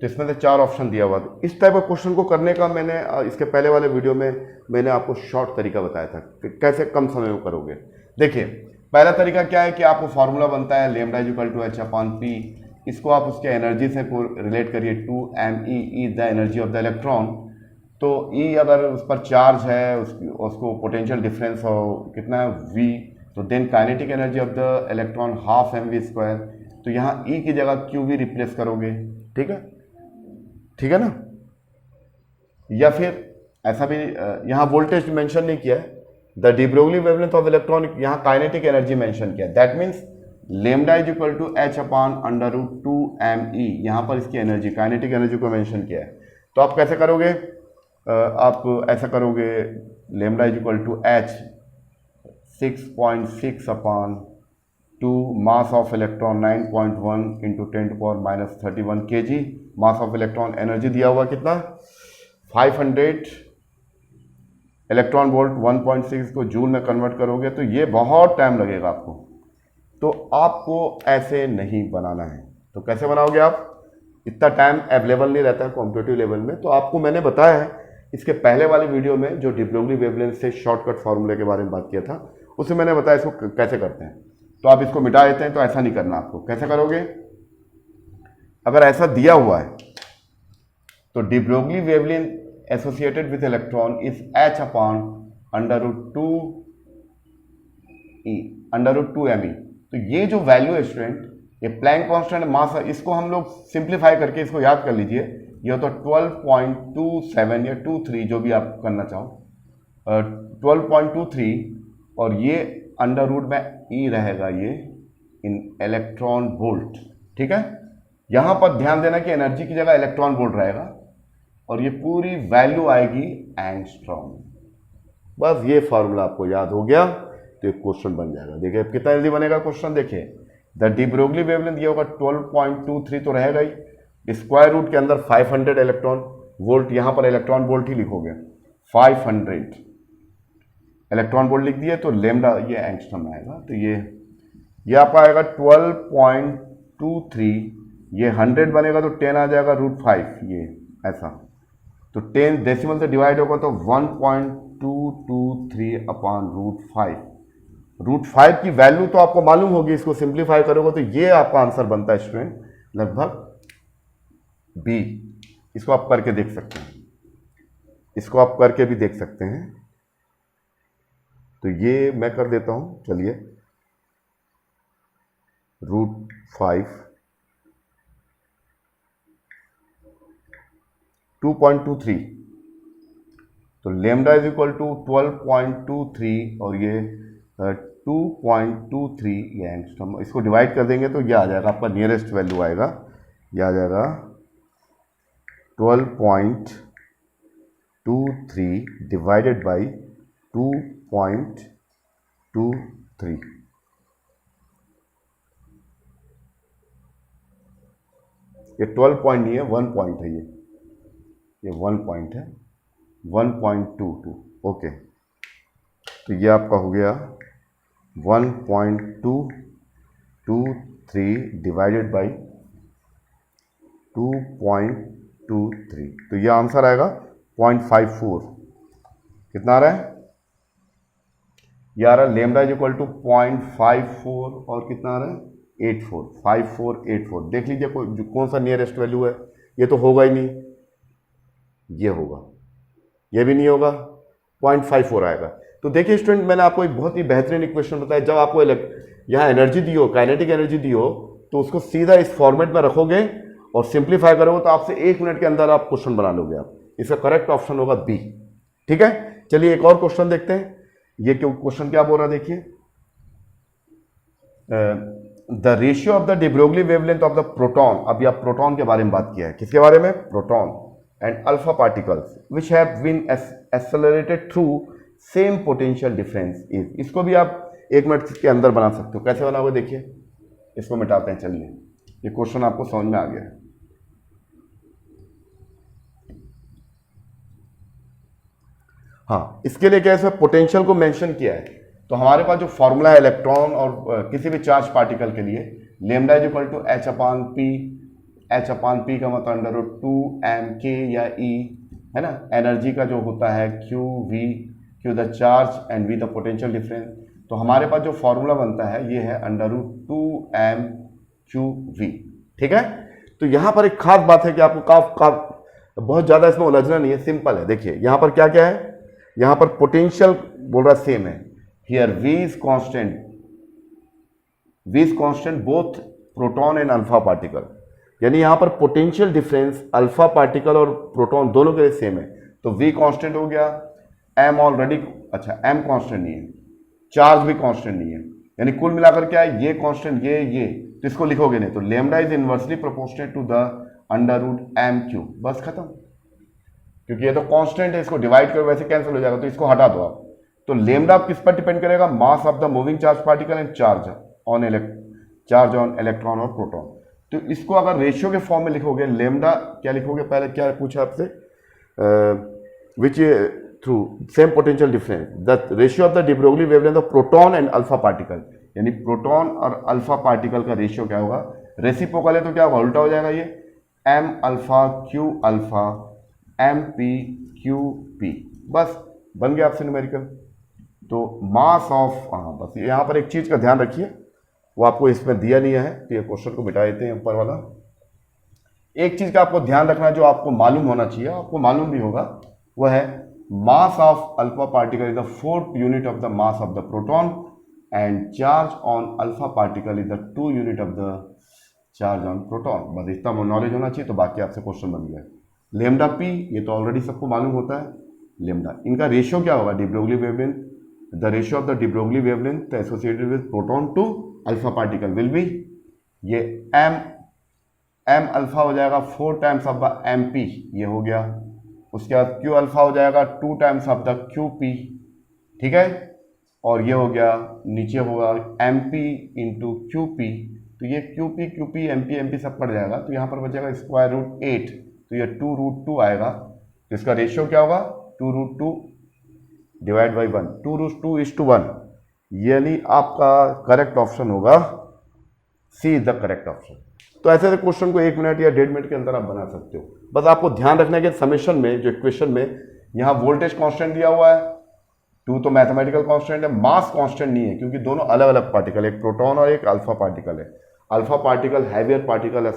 तो इसमें से 4 ऑप्शन दिया हुआ था। इस टाइप का क्वेश्चन को करने का मैंने इसके पहले वाले वीडियो में मैंने आपको शॉर्ट तरीका बताया था कि कैसे कम समय में करोगे। देखिए, पहला तरीका क्या है कि आपको फॉर्मूला बनता है lambda equal to H upon P. इसको आप उसके एनर्जी से रिलेट करिए 2me the energy of the electron. तो E अगर उस पर चार्ज है, उसको पोटेंशियल डिफरेंस हो कितना है V, तो then kinetic energy of the electron half mv²। तो यहाँ E की जगह QV रिप्लेस करोगे। ठीक है ना। या फिर ऐसा भी यहाँ वोल्टेज मेंशन नहीं किया है, the de Broglie wavelength of electron, यहाँ काइनेटिक एनर्जी मेंशन किया। That means lambda is equal to H upon √2me। यहाँ पर इसकी एनर्जी काइनेटिक एनर्जी को मेंशन किया है। तो आप कैसे करोगे, आप ऐसा करोगे lambda is equal to H 6.6 upon 2 mass of electron 9.1 into 10⁻³ kg mass of electron. Energy दिया हुआ कितना 500 इलेक्ट्रॉन वोल्ट, 1.6 को जूल में कन्वर्ट करोगे तो ये बहुत टाइम लगेगा आपको। तो आपको ऐसे नहीं बनाना है। तो कैसे बनाओगे आप, इतना टाइम अवेलेबल नहीं रहता है कॉम्पिटिटिव लेवल में। तो आपको मैंने बताया है इसके पहले वाले वीडियो में जो डी ब्रोगली वेवलेंथ से शॉर्टकट फार्मूले के बारे में बात किया था, उसमें मैंने बताया इसको कैसे करते हैं। तो आप इसको मिटा देते हैं, तो ऐसा नहीं करना आपको। कैसे करोगे, अगर ऐसा दिया हुआ है तो de Broglie wavelength associated with electron is h upon √2me। तो ये जो वैल्यू है स्टूडेंट, ये प्लैंक कांस्टेंट मास, इसको हम लोग सिंप्लीफाई करके इसको याद कर लीजिए। ये तो 12.27 या 23 जो भी आप करना चाहो, 12.23 और ये अंडर रूट में ई रहेगा ये इन इलेक्ट्रॉन वोल्ट। ठीक है, यहां पर ध्यान देना कि एनर्जी की जगह इलेक्ट्रॉन वोल्ट रहेगा और ये पूरी वैल्यू आएगी एंगस्ट्रॉम। बस ये फॉर्मूला आपको याद हो गया तो एक क्वेश्चन बन जाएगा। देखिए कितना जल्दी बनेगा क्वेश्चन। देखिए द डी ब्रोगली वेवलेंथ ये होगा 12.23 तो रहेगा ही, स्क्वायर रूट के अंदर 500 इलेक्ट्रॉन वोल्ट, यहां पर इलेक्ट्रॉन वोल्ट ही लिखोगे, 500 इलेक्ट्रॉन वोल्ट लिख दिए तो लेमडा ये एंगस्ट्रॉम आएगा। तो ये आपका आएगा 12.23, ये 100 बनेगा तो 10 आ जाएगा √5, ये ऐसा। तो 10 डेसिमल से डिवाइड होगा तो 1.223 अपॉन √5। √5 की वैल्यू तो आपको मालूम होगी, इसको सिंप्लीफाई करोगे तो ये आपका आंसर बनता है स्टूडेंट लगभग बी। इसको आप करके देख सकते हैं, इसको आप करके भी देख सकते हैं। तो ये मैं कर देता हूं, चलिए √5 2.23, तो लेमडा इज इक्वल टू 12.23 और ये 2.23 ये एंगस्ट्रॉम। इसको डिवाइड कर देंगे तो ये आ जाएगा आपका नियरेस्ट वैल्यू आएगा, ये आ जाएगा 12.23 डिवाइडेड बाई 2.23। ये 12 पॉइंट नहीं है, 1 पॉइंट है, ये 1 पॉइंट है, 1.22। ओके, तो ये आपका हो गया 1.223 डिवाइडेड बाई 2.23, तो ये आंसर आएगा 0.54। कितना आ रहा है? ये आ रहा है लेमडा इज इक्वल टू 0.54 और कितना आ रहा है 84, 5484। देख लीजिए कौन सा नियरेस्ट वैल्यू है। ये तो होगा ही नहीं, ये होगा, ये भी नहीं होगा, 0.54 आएगा। तो देखिए स्टूडेंट, मैंने आपको एक बहुत ही बेहतरीन इक्वेशन बताया। जब आपको यहाँ एनर्जी दी हो, काइनेटिक एनर्जी दी हो, तो उसको सीधा इस फॉर्मेट में रखोगे और सिंप्लीफाई करोगे तो आपसे 1 मिनट के अंदर आप क्वेश्चन बना लोगे। आप इसका करेक्ट ऑप्शन होगा बी। ठीक है, चलिए एक और क्वेश्चन देखते हैं। ये क्वेश्चन क्या बोल रहा है, देखिए the ratio of the de Broglie wavelength of the proton. अभी आप प्रोटॉन के बारे में बात किया है, किसके बारे में? Proton and alpha particles which have been accelerated through same potential difference is. इसको भी आप 1 मिनट के अंदर बना सकते हो। कैसे बनाओगे देखिए, इसको मिटाते हैं। चलिए, ये क्वेश्चन आपको समझ में आ गया है। हाँ, इसके लिए क्या है, पोटेंशियल को मेंशन किया है। तो हमारे पास जो फॉर्मूला है इलेक्ट्रॉन और किसी भी चार्ज पार्टिकल के लिए, lambda is equal to H upon P. H upon P का मतलब √2m k या E है ना। एनर्जी का जो होता है Q V, Q the charge and V the potential difference. तो हमारे पास जो फॉर्मूला बनता है ये है √2m QV। ठीक है, तो यहां पर एक खास बात है कि आपको बहुत ज्यादा इसमें उलझना नहीं है, सिंपल है। देखिए यहां पर क्या क्या है, यहां पर पोटेंशियल बोल रहा सेम है। Here V is constant, V is constant both proton and alpha particle. यानी यहां पर पोटेंशियल डिफरेंस अल्फा पार्टिकल और प्रोटॉन दोनों के लिए सेम है। तो V कांस्टेंट हो गया, M ऑलरेडी, अच्छा M कांस्टेंट नहीं है, चार्ज भी कांस्टेंट नहीं है। यानी कुल मिलाकर क्या है, ये कांस्टेंट, ये तो इसको लिखोगे नहीं। तो lambda is inversely proportional to the √m³। बस खत्म, क्योंकि ये तो कांस्टेंट है, इसको डिवाइड करो वैसे कैंसिल हो जाएगा, तो इसको हटा दो आप। तो लेमडा किस पर डिपेंड करेगा? Mass of the moving charge particle and charge on electron और प्रोटॉन। तो इसको अगर रेशियो के फॉर्म में लिखोगे, लेमडा क्या लिखोगे, पहले क्या पूछा आपसे, which through same potential difference the ratio of the de Broglie wavelength of proton and alpha particle. यानी प्रोटॉन और अल्फा पार्टिकल का रेशियो क्या होगा, रेसिप्रोकल है तो क्या होगा, उल्टा हो जाएगा। ये m alpha q alpha mp qp, बस बन गया आपसे न्यूमेरिकल। तो मास ऑफ, हाँ बस यहां पर एक चीज का ध्यान रखिए, वो आपको इसमें दिया नहीं है, तो ये क्वेश्चन को मिटा देते हैं ऊपर वाला। एक चीज का आपको ध्यान रखना जो आपको मालूम होना चाहिए, आपको मालूम भी होगा, वह है mass of alpha particle is the 4th unit of the mass of the proton and charge on alpha particle is the 2 unit of the charge on proton. बस इतना नॉलेज होना चाहिए, तो बाकी आपसे क्वेश्चन बन गया। लेमडा पी ये तो ऑलरेडी सबको मालूम होता है। लेमडा, इनका रेशियो क्या होगा, de Broglie wavelength, the ratio of the de Broglie wavelength associated with proton to alpha particle will be, ये m अल्फा हो जाएगा 4 टाइम्स ऑफ द mp, ये हो गया। उसके बाद q अल्फा हो जाएगा 2 टाइम्स ऑफ द qp, ठीक है। और ये हो गया, नीचे होगा mp इंटू qp, तो ये qp mp सब पड़ जाएगा, तो यहाँ पर बचेगा √8, तो ये 2√2 आएगा। तो इसका रेशियो क्या होगा, 2√2 डिवाइड बाई 1, 2:1, यानी आपका करेक्ट ऑप्शन होगा सी इज द करेक्ट ऑप्शन। तो ऐसे क्वेश्चन को 1 मिनट या 1.5 मिनट के अंदर आप बना सकते हो। बस आपको ध्यान रखना है कि समेशन में, जो इक्वेशन में यहाँ वोल्टेज कांस्टेंट दिया हुआ है 2 तो मैथमेटिकल कांस्टेंट है, मास कांस्टेंट नहीं है क्योंकि दोनों अलग अलग पार्टिकल, एक प्रोटॉन और एक अल्फा पार्टिकल है। Alpha particle heavier particle as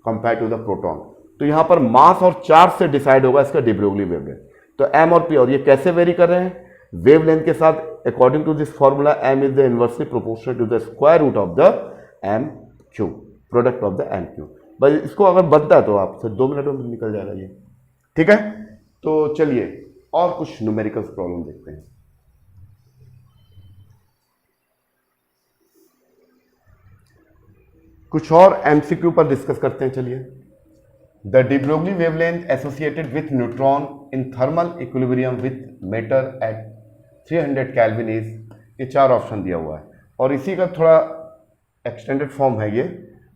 compare to the proton. तो यहाँ पर मास और चार्ज से डिसाइड होगा इसका डी ब्रोगली वेवलेंथ। तो एम और पी, और ये कैसे वेरी कर रहे हैं वेवलेंथ के साथ, according to this formula M is the inversely proportional to the square root of the M Q, product of the M Q. बस इसको अगर बनता है तो आपसे 2 मिनट में निकल जाएगा ये, ठीक है। तो चलिए और कुछ न्यूमेरिकल प्रॉब्लम देखते हैं। कुछ और एमसीक्यू पर डिस्कस करते हैं, चलिए। The de Broglie wavelength associated with neutron in thermal equilibrium with matter at 300 kelvin is, ये 4 ऑप्शन दिया हुआ है और इसी का थोड़ा एक्सटेंडेड फॉर्म है ये।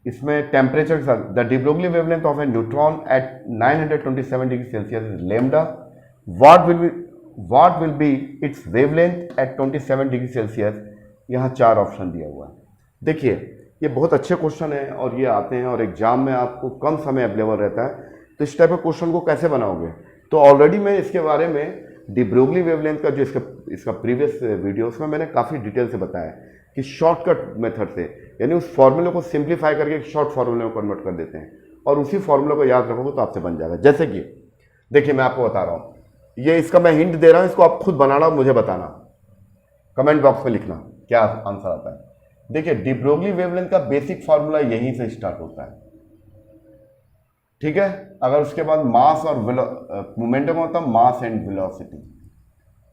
इसमें टेम्परेचर के साथ the de Broglie wavelength of a neutron at 927 degree Celsius is lambda, what will be its wavelength at 27 degree Celsius. यहाँ 4 ऑप्शन दिया हुआ है। देखिए ये बहुत अच्छे क्वेश्चन है और ये आते हैं और एग्जाम में आपको कम समय अवेलेबल रहता है, तो इस टाइप के क्वेश्चन को कैसे बनाओगे। तो ऑलरेडी मैं इसके बारे में डी ब्रोगली वेवलेंथ का जो इसका प्रीवियस वीडियो उसमें मैंने काफ़ी डिटेल से बताया कि शॉर्टकट मेथड से, यानी उस फॉर्मूले को सिंप्लीफाई करके एक शॉर्ट फार्मूले में कन्वर्ट कर देते हैं और उसी फॉर्मूले को याद रखोगे तो आपसे बन जाएगा। जैसे कि देखिए मैं आपको बता रहा हूँ, ये इसका मैं हिंट दे रहा हूँ, इसको आप खुद बनाना और मुझे बताना, कमेंट बॉक्स में लिखना क्या आंसर आता है। देखिए डी ब्रोगली वेवलेंथ का बेसिक फार्मूला यहीं से स्टार्ट होता है, ठीक है। अगर उसके बाद मास और मोमेंटम होता है मास एंड वेलोसिटी,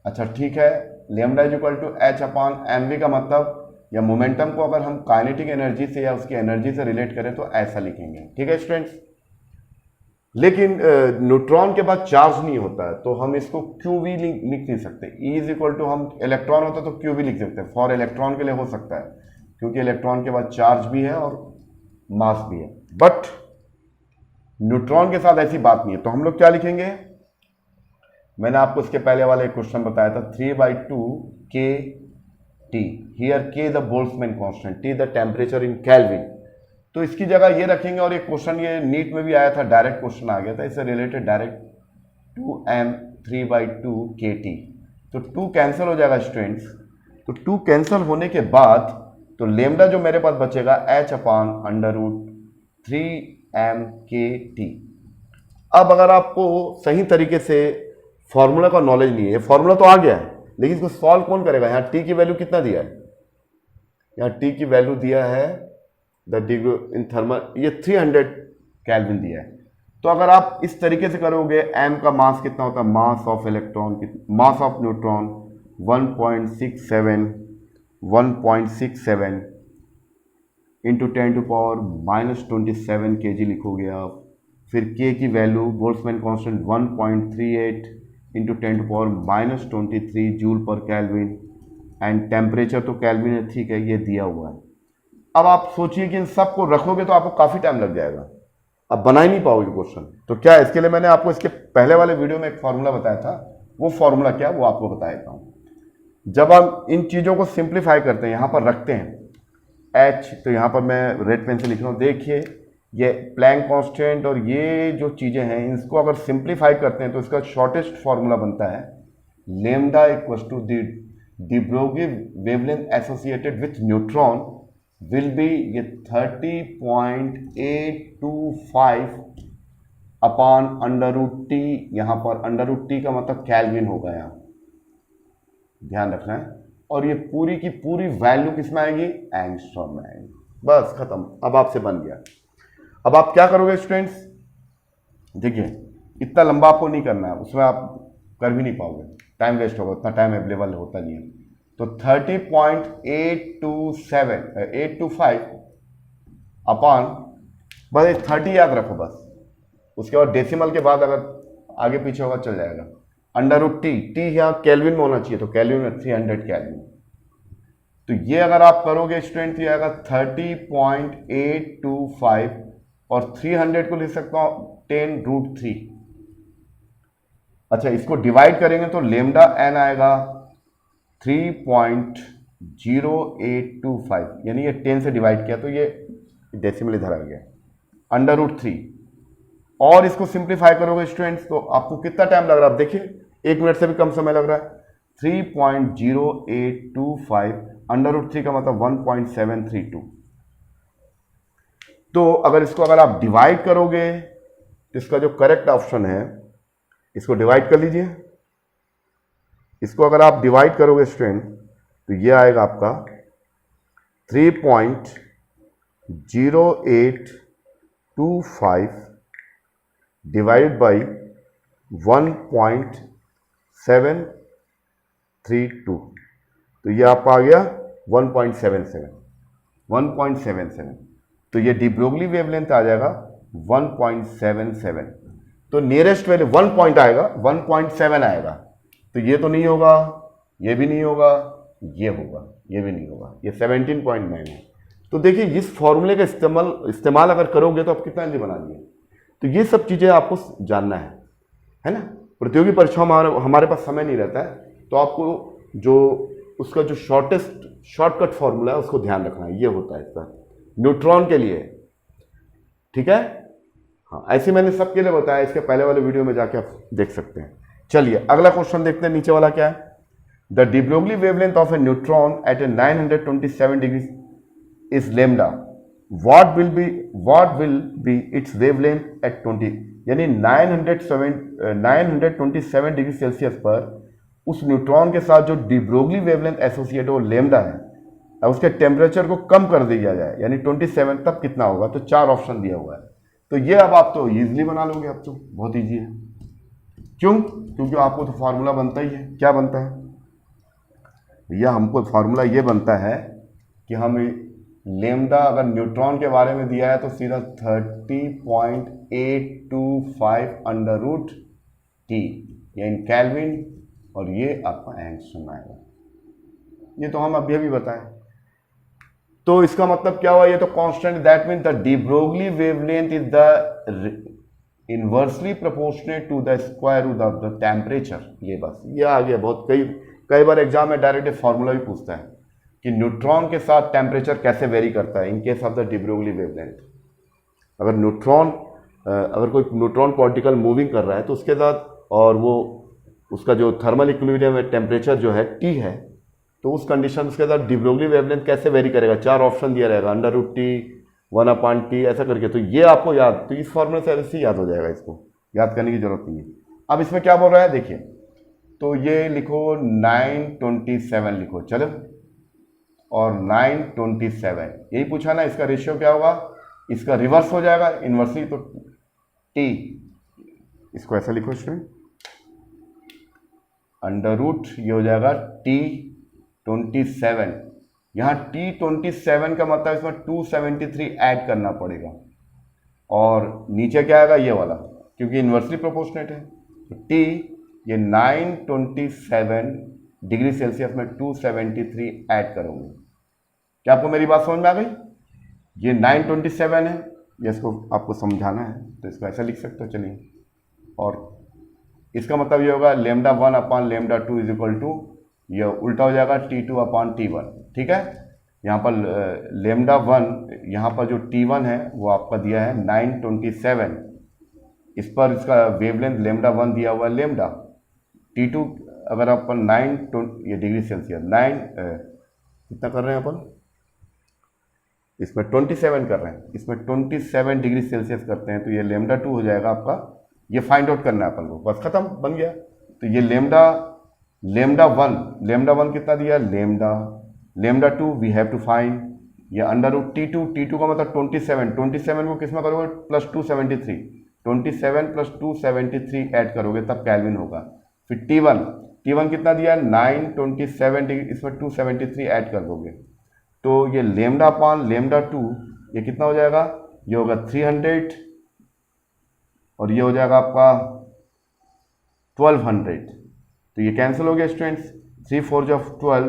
अच्छा ठीक है। Lambda is equal to H upon M V का मतलब, या मोमेंटम को अगर हम काइनेटिक एनर्जी से या उसकी एनर्जी से रिलेट करें तो ऐसा लिखेंगे, ठीक है स्टूडेंट्स। लेकिन न्यूट्रॉन के बाद चार्ज नहीं होता है तो हम इसको क्यू वी लिख नहीं सकते। ई इज इक्वल टू, हम इलेक्ट्रॉन होता तो क्यू वी लिख सकते हैं, फॉर इलेक्ट्रॉन के लिए हो सकता है क्योंकि इलेक्ट्रॉन के बाद चार्ज भी है और मास भी है, बट न्यूट्रॉन के साथ ऐसी बात नहीं है। तो हम लोग क्या लिखेंगे, मैंने आपको इसके पहले वाले क्वेश्चन बताया था 3/2 के टी, हियर के the Boltzmann constant, T the temperature in kelvin. तो इसकी जगह ये रखेंगे और एक क्वेश्चन ये नीट में भी आया था, डायरेक्ट क्वेश्चन आ गया था इससे रिलेटेड, डायरेक्ट 2m 3/2 के टी। तो 2 कैंसिल हो जाएगा स्टूडेंट्स। तो 2 कैंसिल होने के बाद तो लेमडा जो मेरे पास बचेगा h अपॉन √3m के टी। अब अगर आपको सही तरीके से फॉर्मूला का नॉलेज नहीं है, फॉर्मूला तो आ गया है लेकिन इसको सॉल्व कौन करेगा। यहाँ टी की वैल्यू कितना दिया है, यहाँ टी की वैल्यू दिया है द डिग्री इन थर्मल, ये 300 केल्विन दिया है। तो अगर आप इस तरीके से करोगे, एम का मास कितना होता है, मास of electron, mass of neutron 1.67 into 10⁻⁻27 kg लिखोगे आप। फिर के की value Boltzmann constant 1.38 into 10⁻⁻23 joule पर केल्विन, एंड टेम्परेचर तो केल्विन है, ठीक है, ये दिया हुआ है। अब आप सोचिए कि इन सबको रखोगे तो आपको काफ़ी टाइम लग जाएगा, अब बना ही नहीं पाओगे क्वेश्चन। तो क्या है, इसके लिए मैंने आपको इसके पहले वाले वीडियो में एक फार्मूला बताया था, वो फार्मूला क्या वो आपको बता देता हूँ। जब हम इन चीज़ों को सिंप्लीफाई करते हैं, यहाँ पर रखते हैं h, तो यहाँ पर मैं रेड पेन से लिख रहा हूँ, देखिए ये प्लैंक कांस्टेंट और ये जो चीज़ें हैं इसको अगर सिंप्लीफाई करते हैं तो इसका शॉर्टेस्ट फार्मूला बनता है lambda equal to the de Broglie wavelength associated with neutron will be ये 30.825 अपॉन √T। यहाँ पर √T का मतलब केल्विन होगा, यहाँ ध्यान रखना है। और ये पूरी की पूरी वैल्यू किस में आएगी, एंगस्ट्रॉम में आएगी। बस खत्म, अब आपसे बन गया। अब आप क्या करोगे स्टूडेंट्स, देखिए इतना लंबा आपको नहीं करना है, उसमें आप कर भी नहीं पाओगे, टाइम वेस्ट होगा, उतना टाइम अवेलेबल होता नहीं है। तो 30.825 अपॉन, बस 30 याद रखो बस, उसके बाद डेसिमल के बाद अगर आगे पीछे होगा चल जाएगा। √T, टी यहाँ केल्विन में होना चाहिए, तो केल्विन में 300 केल्विन। तो ये अगर आप करोगे स्टूडेंट, ये आएगा 30.825 और 300 को लिख सकता हूँ 10√3। अच्छा, इसको डिवाइड करेंगे तो लेमडा एन आएगा 3.0825, यानी ये 10 से डिवाइड किया तो ये डेसिमल इधर आ गया, √3। और इसको सिंप्लीफाई करोगे स्टूडेंट्स तो आपको कितना टाइम लग रहा है, आप देखिए 1 मिनट से भी कम समय लग रहा है। 3.0825 √3 का मतलब 1.732। तो अगर इसको अगर आप डिवाइड करोगे तो इसका जो करेक्ट ऑप्शन है, इसको डिवाइड कर लीजिए। इसको अगर आप डिवाइड करोगे स्टूडेंट तो ये आएगा आपका 3.0825 डिवाइड बाई 1.732। तो ये आपका आ गया 1.77। तो ये डी ब्रोगली वेवलेंथ आ जाएगा 1.77। तो नियरेस्ट वैल्यू 1 पॉइंट आएगा, 1.7 आएगा। तो ये तो नहीं होगा, ये भी नहीं होगा, ये होगा, ये भी नहीं होगा, ये 17.9 है। तो देखिए इस फॉर्मूले का इस्तेमाल अगर करोगे तो आप कितना जल्दी बना लिए। तो ये सब चीज़ें आपको जानना है ना। प्रतियोगी परीक्षाओं में हमारे पास समय नहीं रहता है, तो आपको जो उसका जो शॉर्टकट फॉर्मूला है उसको ध्यान रखना है। ये होता है इसका न्यूट्रॉन के लिए, ठीक है। हाँ, ऐसे मैंने सबके लिए बताया, इसके पहले वाले वीडियो में जाके आप देख सकते हैं। चलिए अगला क्वेश्चन देखते हैं, नीचे वाला क्या है। The de Broglie wavelength of a neutron at a 927 degree is lambda, what will be its wavelength at 20, यानी 927 डिग्री सेल्सियस पर उस न्यूट्रॉन के साथ जो डी ब्रोगली वेवलेंथ एसोसिएट वो लेमडा है, उसके टेम्परेचर को कम कर दिया जाए यानी 27, तब कितना होगा। तो 4 ऑप्शन दिया हुआ है। तो ये अब आप तो इजीली बना लोगे, अब तो बहुत ईजी है। क्यों? क्योंकि आपको तो फार्मूला बनता ही है। क्या बनता है भैया? हमको फार्मूला ये बनता है कि हम लेमडा अगर न्यूट्रॉन के बारे में दिया है तो सीधा 30.825 √T ये इन केल्विन, और ये आपका एंगस्ट्रॉम आएगा। ये तो हम अभी अभी बताएं। तो इसका मतलब क्या हुआ? ये तो constant, that mean the de Broglie wavelength is the inversely proportionate to the square root of the temperature. ये बस ये आ गया। बहुत कई बार एग्जाम में डायरेक्ट फॉर्मूला भी पूछता है कि न्यूट्रॉन के साथ टेम्परेचर कैसे वेरी करता है in case of the de Broglie wavelength. अगर कोई न्यूट्रॉन पार्टिकल मूविंग कर रहा है तो उसके साथ, और वो उसका जो थर्मल इक्विलिब्रियम है, टेम्परेचर जो है T है, तो उस कंडीशन उसके साथ डी ब्रोगली वेवलेंथ कैसे वेरी करेगा। 4 ऑप्शन दिया रहेगा, √T, 1/T ऐसा करके। तो ये आपको याद, तो इस फॉर्मूले से ऐसे ही याद हो जाएगा, इसको याद करने की जरूरत नहीं है। अब इसमें क्या बोल रहा है देखिए, तो ये लिखो 927 लिखो, चलो, और 927 यही पूछा ना। इसका रेशियो क्या होगा? इसका रिवर्स हो जाएगा इनवर्सली, तो T, इसको ऐसा लिखो स्टूडेंट, √ ये हो जाएगा T27। यहाँ T27 का मतलब इसमें 273 ऐड करना पड़ेगा, और नीचे क्या आएगा? ये वाला, क्योंकि इन्वर्सली प्रोपोर्शनेट है। तो T ये 927 डिग्री सेल्सियस में 273 ऐड करोगे। क्या आपको मेरी बात समझ में आ गई? ये 927 है, ये इसको आपको समझाना है, तो इसको ऐसा लिख सकते हो। चलिए, और इसका मतलब ये होगा λ1/λ2 इज इक्वल टू, ये उल्टा हो जाएगा T2/T1, ठीक है। यहाँ पर λ1, यहाँ पर जो T1 है वो आपका दिया है 927, इस पर इसका वेवलेंथ λ1 दिया हुआ है लेमडा। T2 अगर अपन 9 ये डिग्री सेल्सियस 9 कितना कर रहे हैं अपन, इसमें 27 कर रहे हैं, इसमें 27 डिग्री सेल्सियस करते हैं, तो ये λ2 हो जाएगा आपका। ये फाइंड आउट करना है अपन को, बस खत्म, बन गया। तो ये λ1 कितना दिया? λ2 वी हैव टू फाइंड, ये √T2 का मतलब 27 को किस में करोगे? +273, 27 + 273 ऐड करोगे तब केल्विन होगा। फिर T1 कितना दिया? 927 डिग्री, इसमें 273 ऐड कर दोगे, तो ये λ/λ2 ये कितना हो जाएगा? ये होगा 300, और ये हो जाएगा आपका 1200। तो ये कैंसिल हो गया स्टूडेंट्स, 3 4 जो 12,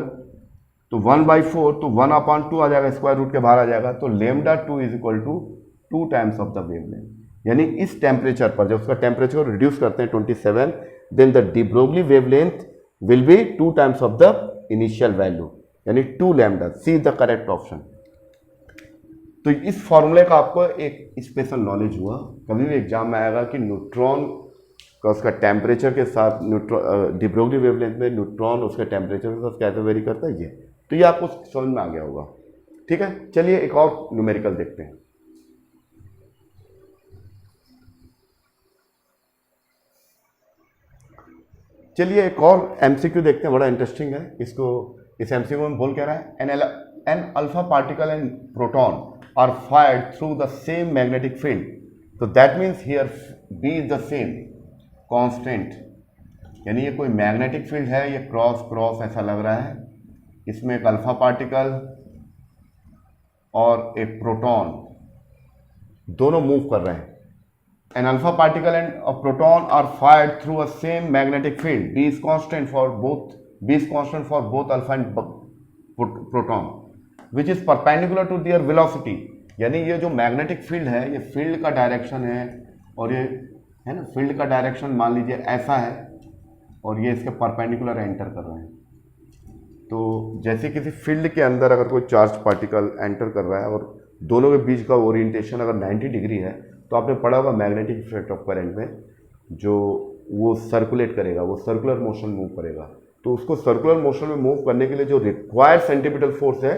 तो 1/4, तो 1/2 आ जाएगा, स्क्वायर रूट के बाहर आ जाएगा। तो λ2 is equal to 2 times of the wavelength, यानी इस टेम्परेचर पर जब उसका टेम्परेचर को रिड्यूस करते हैं 27, then the de Broglie wavelength will be 2 times of the initial value, यानी 2 lambda. C the correct option. तो इस फॉर्मूले का आपको एक स्पेशल नॉलेज हुआ, कभी भी एग्जाम में आएगा कि न्यूट्रॉन का उसका टेम्परेचर के साथ डी ब्रोगली वेवलेंथ में न्यूट्रॉन उसके टेम्परेचर के साथ कैसे वेरी करता है ये, तो ये आपको समझ में आ गया होगा। ठीक है, चलिए एक और न्यूमेरिकल देखते हैं। चलिए एक और एमसीक्यू देखते हैं, बड़ा इंटरेस्टिंग है। इस एमसीक्यू में बोल क्या रहा है, an alpha particle and proton are fired through the same magnetic field, तो that means here B is the same constant, यानी ये कोई मैग्नेटिक फील्ड है, ये क्रॉस क्रॉस ऐसा लग रहा है, इसमें एक अल्फा पार्टिकल और एक प्रोटॉन दोनों मूव कर रहे हैं। An alpha particle and a proton are fired through a same magnetic field. B is constant for both alpha and proton, which is perpendicular to their velocity. यानी ये जो magnetic field है, ये field का direction है, और ये है ना, फील्ड का डायरेक्शन मान लीजिए ऐसा है, और ये इसके परपेंडिकुलर एंटर कर रहे हैं। तो जैसे किसी फील्ड के अंदर अगर कोई चार्ज पार्टिकल एंटर कर रहा है और दोनों के बीच का ओरिएंटेशन अगर 90 डिग्री है, तो आपने पढ़ा होगा मैग्नेटिक इफेक्ट ऑफ करंट में, जो वो सर्कुलेट करेगा, वो सर्कुलर मोशन मूव करेगा, तो उसको सर्कुलर मोशन में मूव करने के लिए जो रिक्वायर्ड सेंट्रीपिटल फोर्स है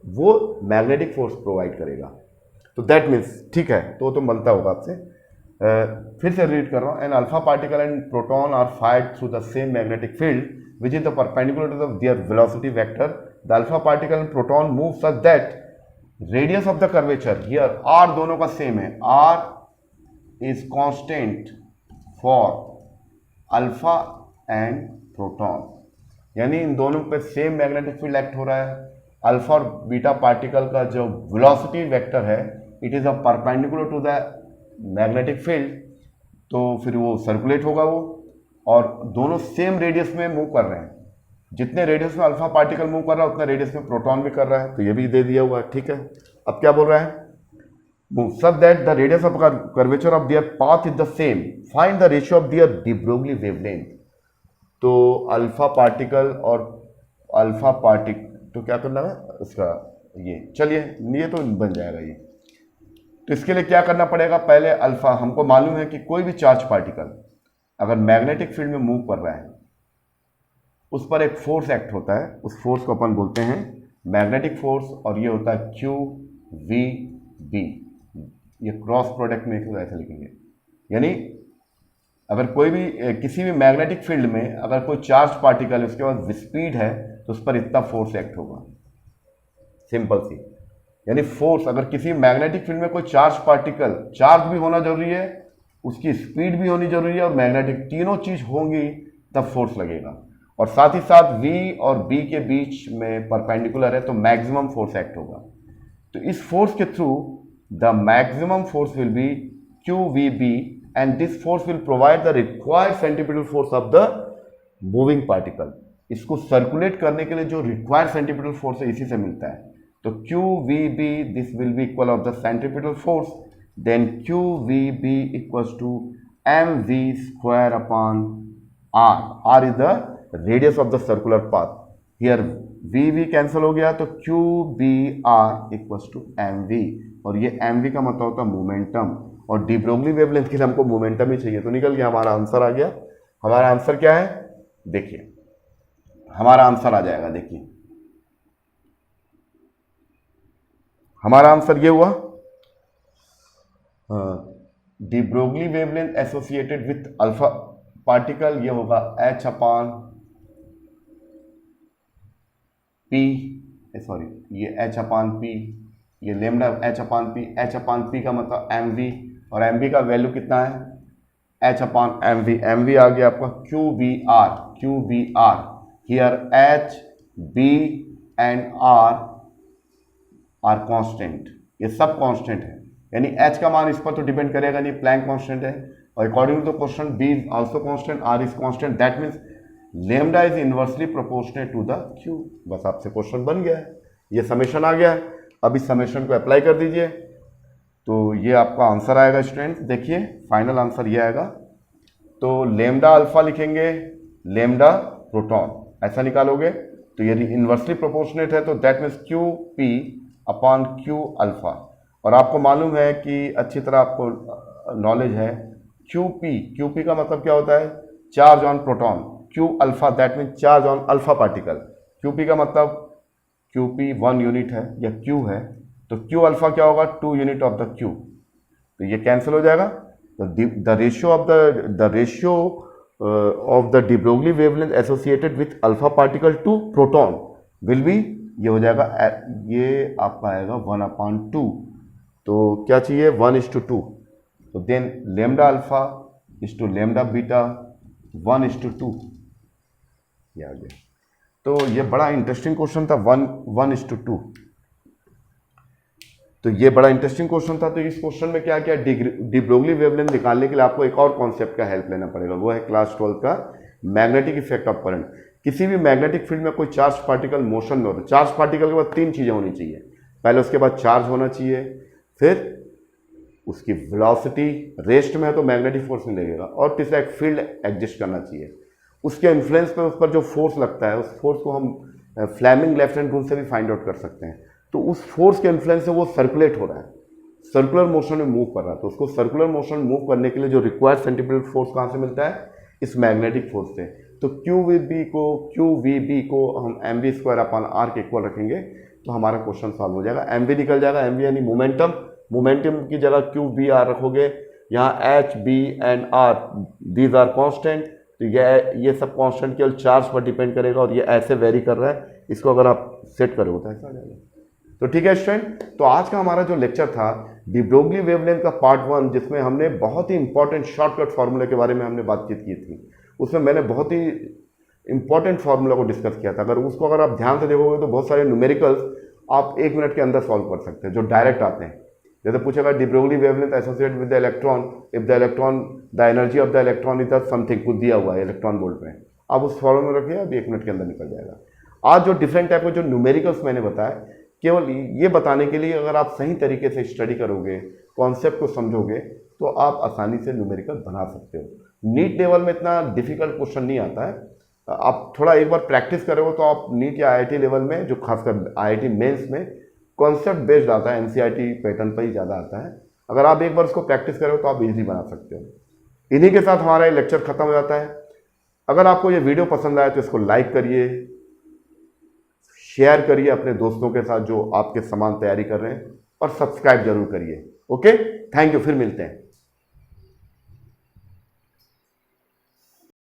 वो मैग्नेटिक फोर्स प्रोवाइड करेगा। तो दैट मीन्स ठीक है, तो बनता होगा आपसे। फिर से रीड कर रहा हूँ, an alpha particle and proton are fired through the same magnetic field which is the perpendicular to their velocity vector. The alpha particle and proton move such that radius of the curvature here, R दोनों का same है, R is constant for alpha and proton, यानी इन दोनों पे same magnetic field act हो रहा है। Alpha और बीटा पार्टिकल का जो वेलोसिटी वेक्टर है, it is a perpendicular to the magnetic field, तो फिर वो सर्कुलेट होगा वो, और दोनों सेम रेडियस में मूव कर रहे हैं। जितने रेडियस में अल्फा पार्टिकल मूव कर रहा है उतने रेडियस में प्रोटॉन भी कर रहा है, तो ये भी दे दिया हुआ है। ठीक है, अब क्या बोल रहा है, such that the radius of curvature of their path is the same. Find the ratio of their de Broglie wavelength. तो अल्फा पार्टिकल और अल्फा पार्टिकल, तो क्या करना है उसका, ये चलिए ये तो बन जाएगा ये। तो इसके लिए क्या करना पड़ेगा, पहले अल्फा, हमको मालूम है कि कोई भी चार्ज पार्टिकल अगर मैग्नेटिक फील्ड में मूव कर रहा है, उस पर एक फोर्स एक्ट होता है, उस फोर्स को अपन बोलते हैं मैग्नेटिक फोर्स, और ये होता है क्यू वी बी। ये क्रॉस प्रोडक्ट में ऐसे लिखेंगे, यानी अगर कोई भी किसी भी मैग्नेटिक फील्ड में अगर कोई चार्ज पार्टिकल है, उसके पास स्पीड है, तो उस पर इतना फोर्स एक्ट होगा, सिंपल सी। यानी फोर्स, अगर किसी मैग्नेटिक फील्ड में कोई चार्ज पार्टिकल, चार्ज भी होना जरूरी है, उसकी स्पीड भी होनी जरूरी है, और मैग्नेटिक, तीनों चीज होंगी तब फोर्स लगेगा। और साथ ही साथ V और B के बीच में परपेंडिकुलर है, तो मैक्सिमम फोर्स एक्ट होगा। तो इस फोर्स के through the maximum force will be QVB, and this force will provide the required centripetal force of the moving particle. इसको सर्कुलेट करने के लिए जो रिक्वायर्ड सेंट्रीपिटल फोर्स है, इसी से मिलता है। तो QVB this will be equal of the centripetal force, then QVB equals to mv square upon r. r is the radius of the circular path. Here VV cancel हो गया, तो QBR equals to MV, और ये MV का मतलब होता है momentum, और डी ब्रोगली वेवलेंथ के लिए हमको मोमेंटम ही चाहिए, तो निकल गया, हमारा आंसर आ गया। हमारा आंसर क्या है, देखिए हमारा आंसर आ जाएगा, देखिए हमारा आंसर ये हुआ, D Broglie wavelength associated with alpha particle, ये होगा H अपान P, सॉरी ये H अपान P, ये लेमडा H अपान P, H अपान P का मतलब MV, और MV का वैल्यू कितना है, H अपान MV, MV आ गया आपका QBR, here H, B and R are constant, ये सब कांस्टेंट है, यानी H का मान इस पर तो डिपेंड करेगा नहीं, प्लैंक कांस्टेंट है, और according to question B is also constant, R is constant, that means lambda is inversely proportionate to the Q। बस आपसे क्वेश्चन बन गया है, ये समेशन आ गया है। अब इस समेशन को अप्लाई कर दीजिए, तो ये आपका आंसर आएगा स्टूडेंट, देखिए फाइनल आंसर ये आएगा। तो लेमडा अल्फा लिखेंगे, लेमडा प्रोटॉन ऐसा निकालोगे, तो यदि इनवर्सली प्रोपोर्शनेट है तो that means Q P upon Q alpha, और आपको मालूम है कि अच्छी तरह आपको नॉलेज है QP का मतलब क्या होता है? Charge on proton. Q alpha that mean charge on alpha particle. QP का मतलब QP 1 यूनिट है या Q है, तो Q अल्फा क्या होगा? 2 यूनिट ऑफ द Q। तो ये कैंसिल हो जाएगा। तो the ratio of the de Broglie wavelength associated with alpha particle to proton will be, ये हो जाएगा, ये आपका आएगा 1/2। तो क्या चाहिए? 1:2। तो then lambda alpha is to lambda beta 1:2, ये आ गया। तो ये बड़ा इंटरेस्टिंग क्वेश्चन था, 1:2। तो ये बड़ा इंटरेस्टिंग क्वेश्चन था। तो इस क्वेश्चन में क्या क्या de Broglie वेवलेंथ निकालने के लिए आपको एक और कॉन्सेप्ट का हेल्प लेना पड़ेगा, वो है क्लास 12 का मैग्नेटिक इफेक्ट ऑफ करंट। किसी भी मैग्नेटिक फील्ड में कोई चार्ज पार्टिकल मोशन में होता है, चार्ज पार्टिकल के बाद 3 चीजें होनी चाहिए। पहले उसके बाद चार्ज होना चाहिए, फिर उसकी वेलोसिटी रेस्ट में है तो मैग्नेटिक फोर्स नहीं लगेगा, और तीसरा एक फील्ड एग्जिस्ट करना चाहिए। उसके इन्फ्लुएंस पे उस पर जो फोर्स लगता है, उस फोर्स को हम फ्लेमिंग लेफ्ट हैंड रूल से भी फाइंड आउट कर सकते हैं। तो उस फोर्स के इन्फ्लुएंस से वो सर्कुलेट हो रहा है, सर्कुलर मोशन में मूव कर रहा है। तो उसको सर्कुलर मोशन में मूव करने के लिए जो रिक्वायर्ड सेंट्रीपिटल फोर्स कहाँ से मिलता है? इस मैग्नेटिक फोर्स से। तो QVB को हम mv²/r के इक्वल रखेंगे तो हमारा क्वेश्चन सॉल्व हो जाएगा। mv निकल जाएगा, mv यानी मोमेंटम, मोमेंटम की जगह QVR रखोगे, यहाँ H, B and R these are constant. तो ये सब कॉन्स्टेंट केवल चार्ज पर डिपेंड करेगा, और ये ऐसे वेरी कर रहा है, इसको अगर आप सेट करोगे तो ऐसा आ जाएगा। तो ठीक है स्टूडेंट, तो आज का हमारा जो लेक्चर था de Broglie वेवलेंथ का पार्ट 1, जिसमें हमने बहुत ही इंपॉर्टेंट शॉर्टकट फार्मूले के बारे में हमने बातचीत की थी, उसमें मैंने बहुत ही इंपॉर्टेंट फार्मूला को डिस्कस किया था। अगर आप ध्यान से देखोगे तो बहुत सारे न्यूमेरिकल्स आप 1 मिनट के अंदर सॉल्व कर सकते हैं, जो डायरेक्ट आते हैं। जैसे पूछेगा de Broglie wavelength associated with the electron if the energy of the electron is something, कुछ दिया हुआ है इलेक्ट्रॉन वोल्ट में, आप उस फॉर्मूला में रखिए, अभी 1 मिनट के अंदर निकल जाएगा। आज जो डिफरेंट टाइप के जो न्यूमेरिकल्स मैंने बताया, केवल ये बताने के लिए, अगर आप सही तरीके से स्टडी करोगे, कॉन्सेप्ट को समझोगे, तो आप आसानी से न्यूमेरिकल बना सकते हो। नीट लेवल में इतना डिफिकल्ट क्वेश्चन नहीं आता है, आप थोड़ा एक बार प्रैक्टिस करोगे तो आप नीट या IIT लेवल में, जो खासकर IIT मेंस में कॉन्सेप्ट बेस्ड आता है, NCERT पैटर्न पर ही ज़्यादा आता है। अगर आप एक बार उसको प्रैक्टिस करोगे तो आप इजीली बना सकते हो। इन्हीं के साथ हमारा ये लेक्चर खत्म हो जाता है। अगर आपको ये वीडियो पसंद आए तो इसको लाइक करिए, शेयर करिए अपने दोस्तों के साथ जो आपके समान तैयारी कर रहे हैं, और सब्सक्राइब जरूर करिए। ओके, थैंक यू, फिर मिलते हैं।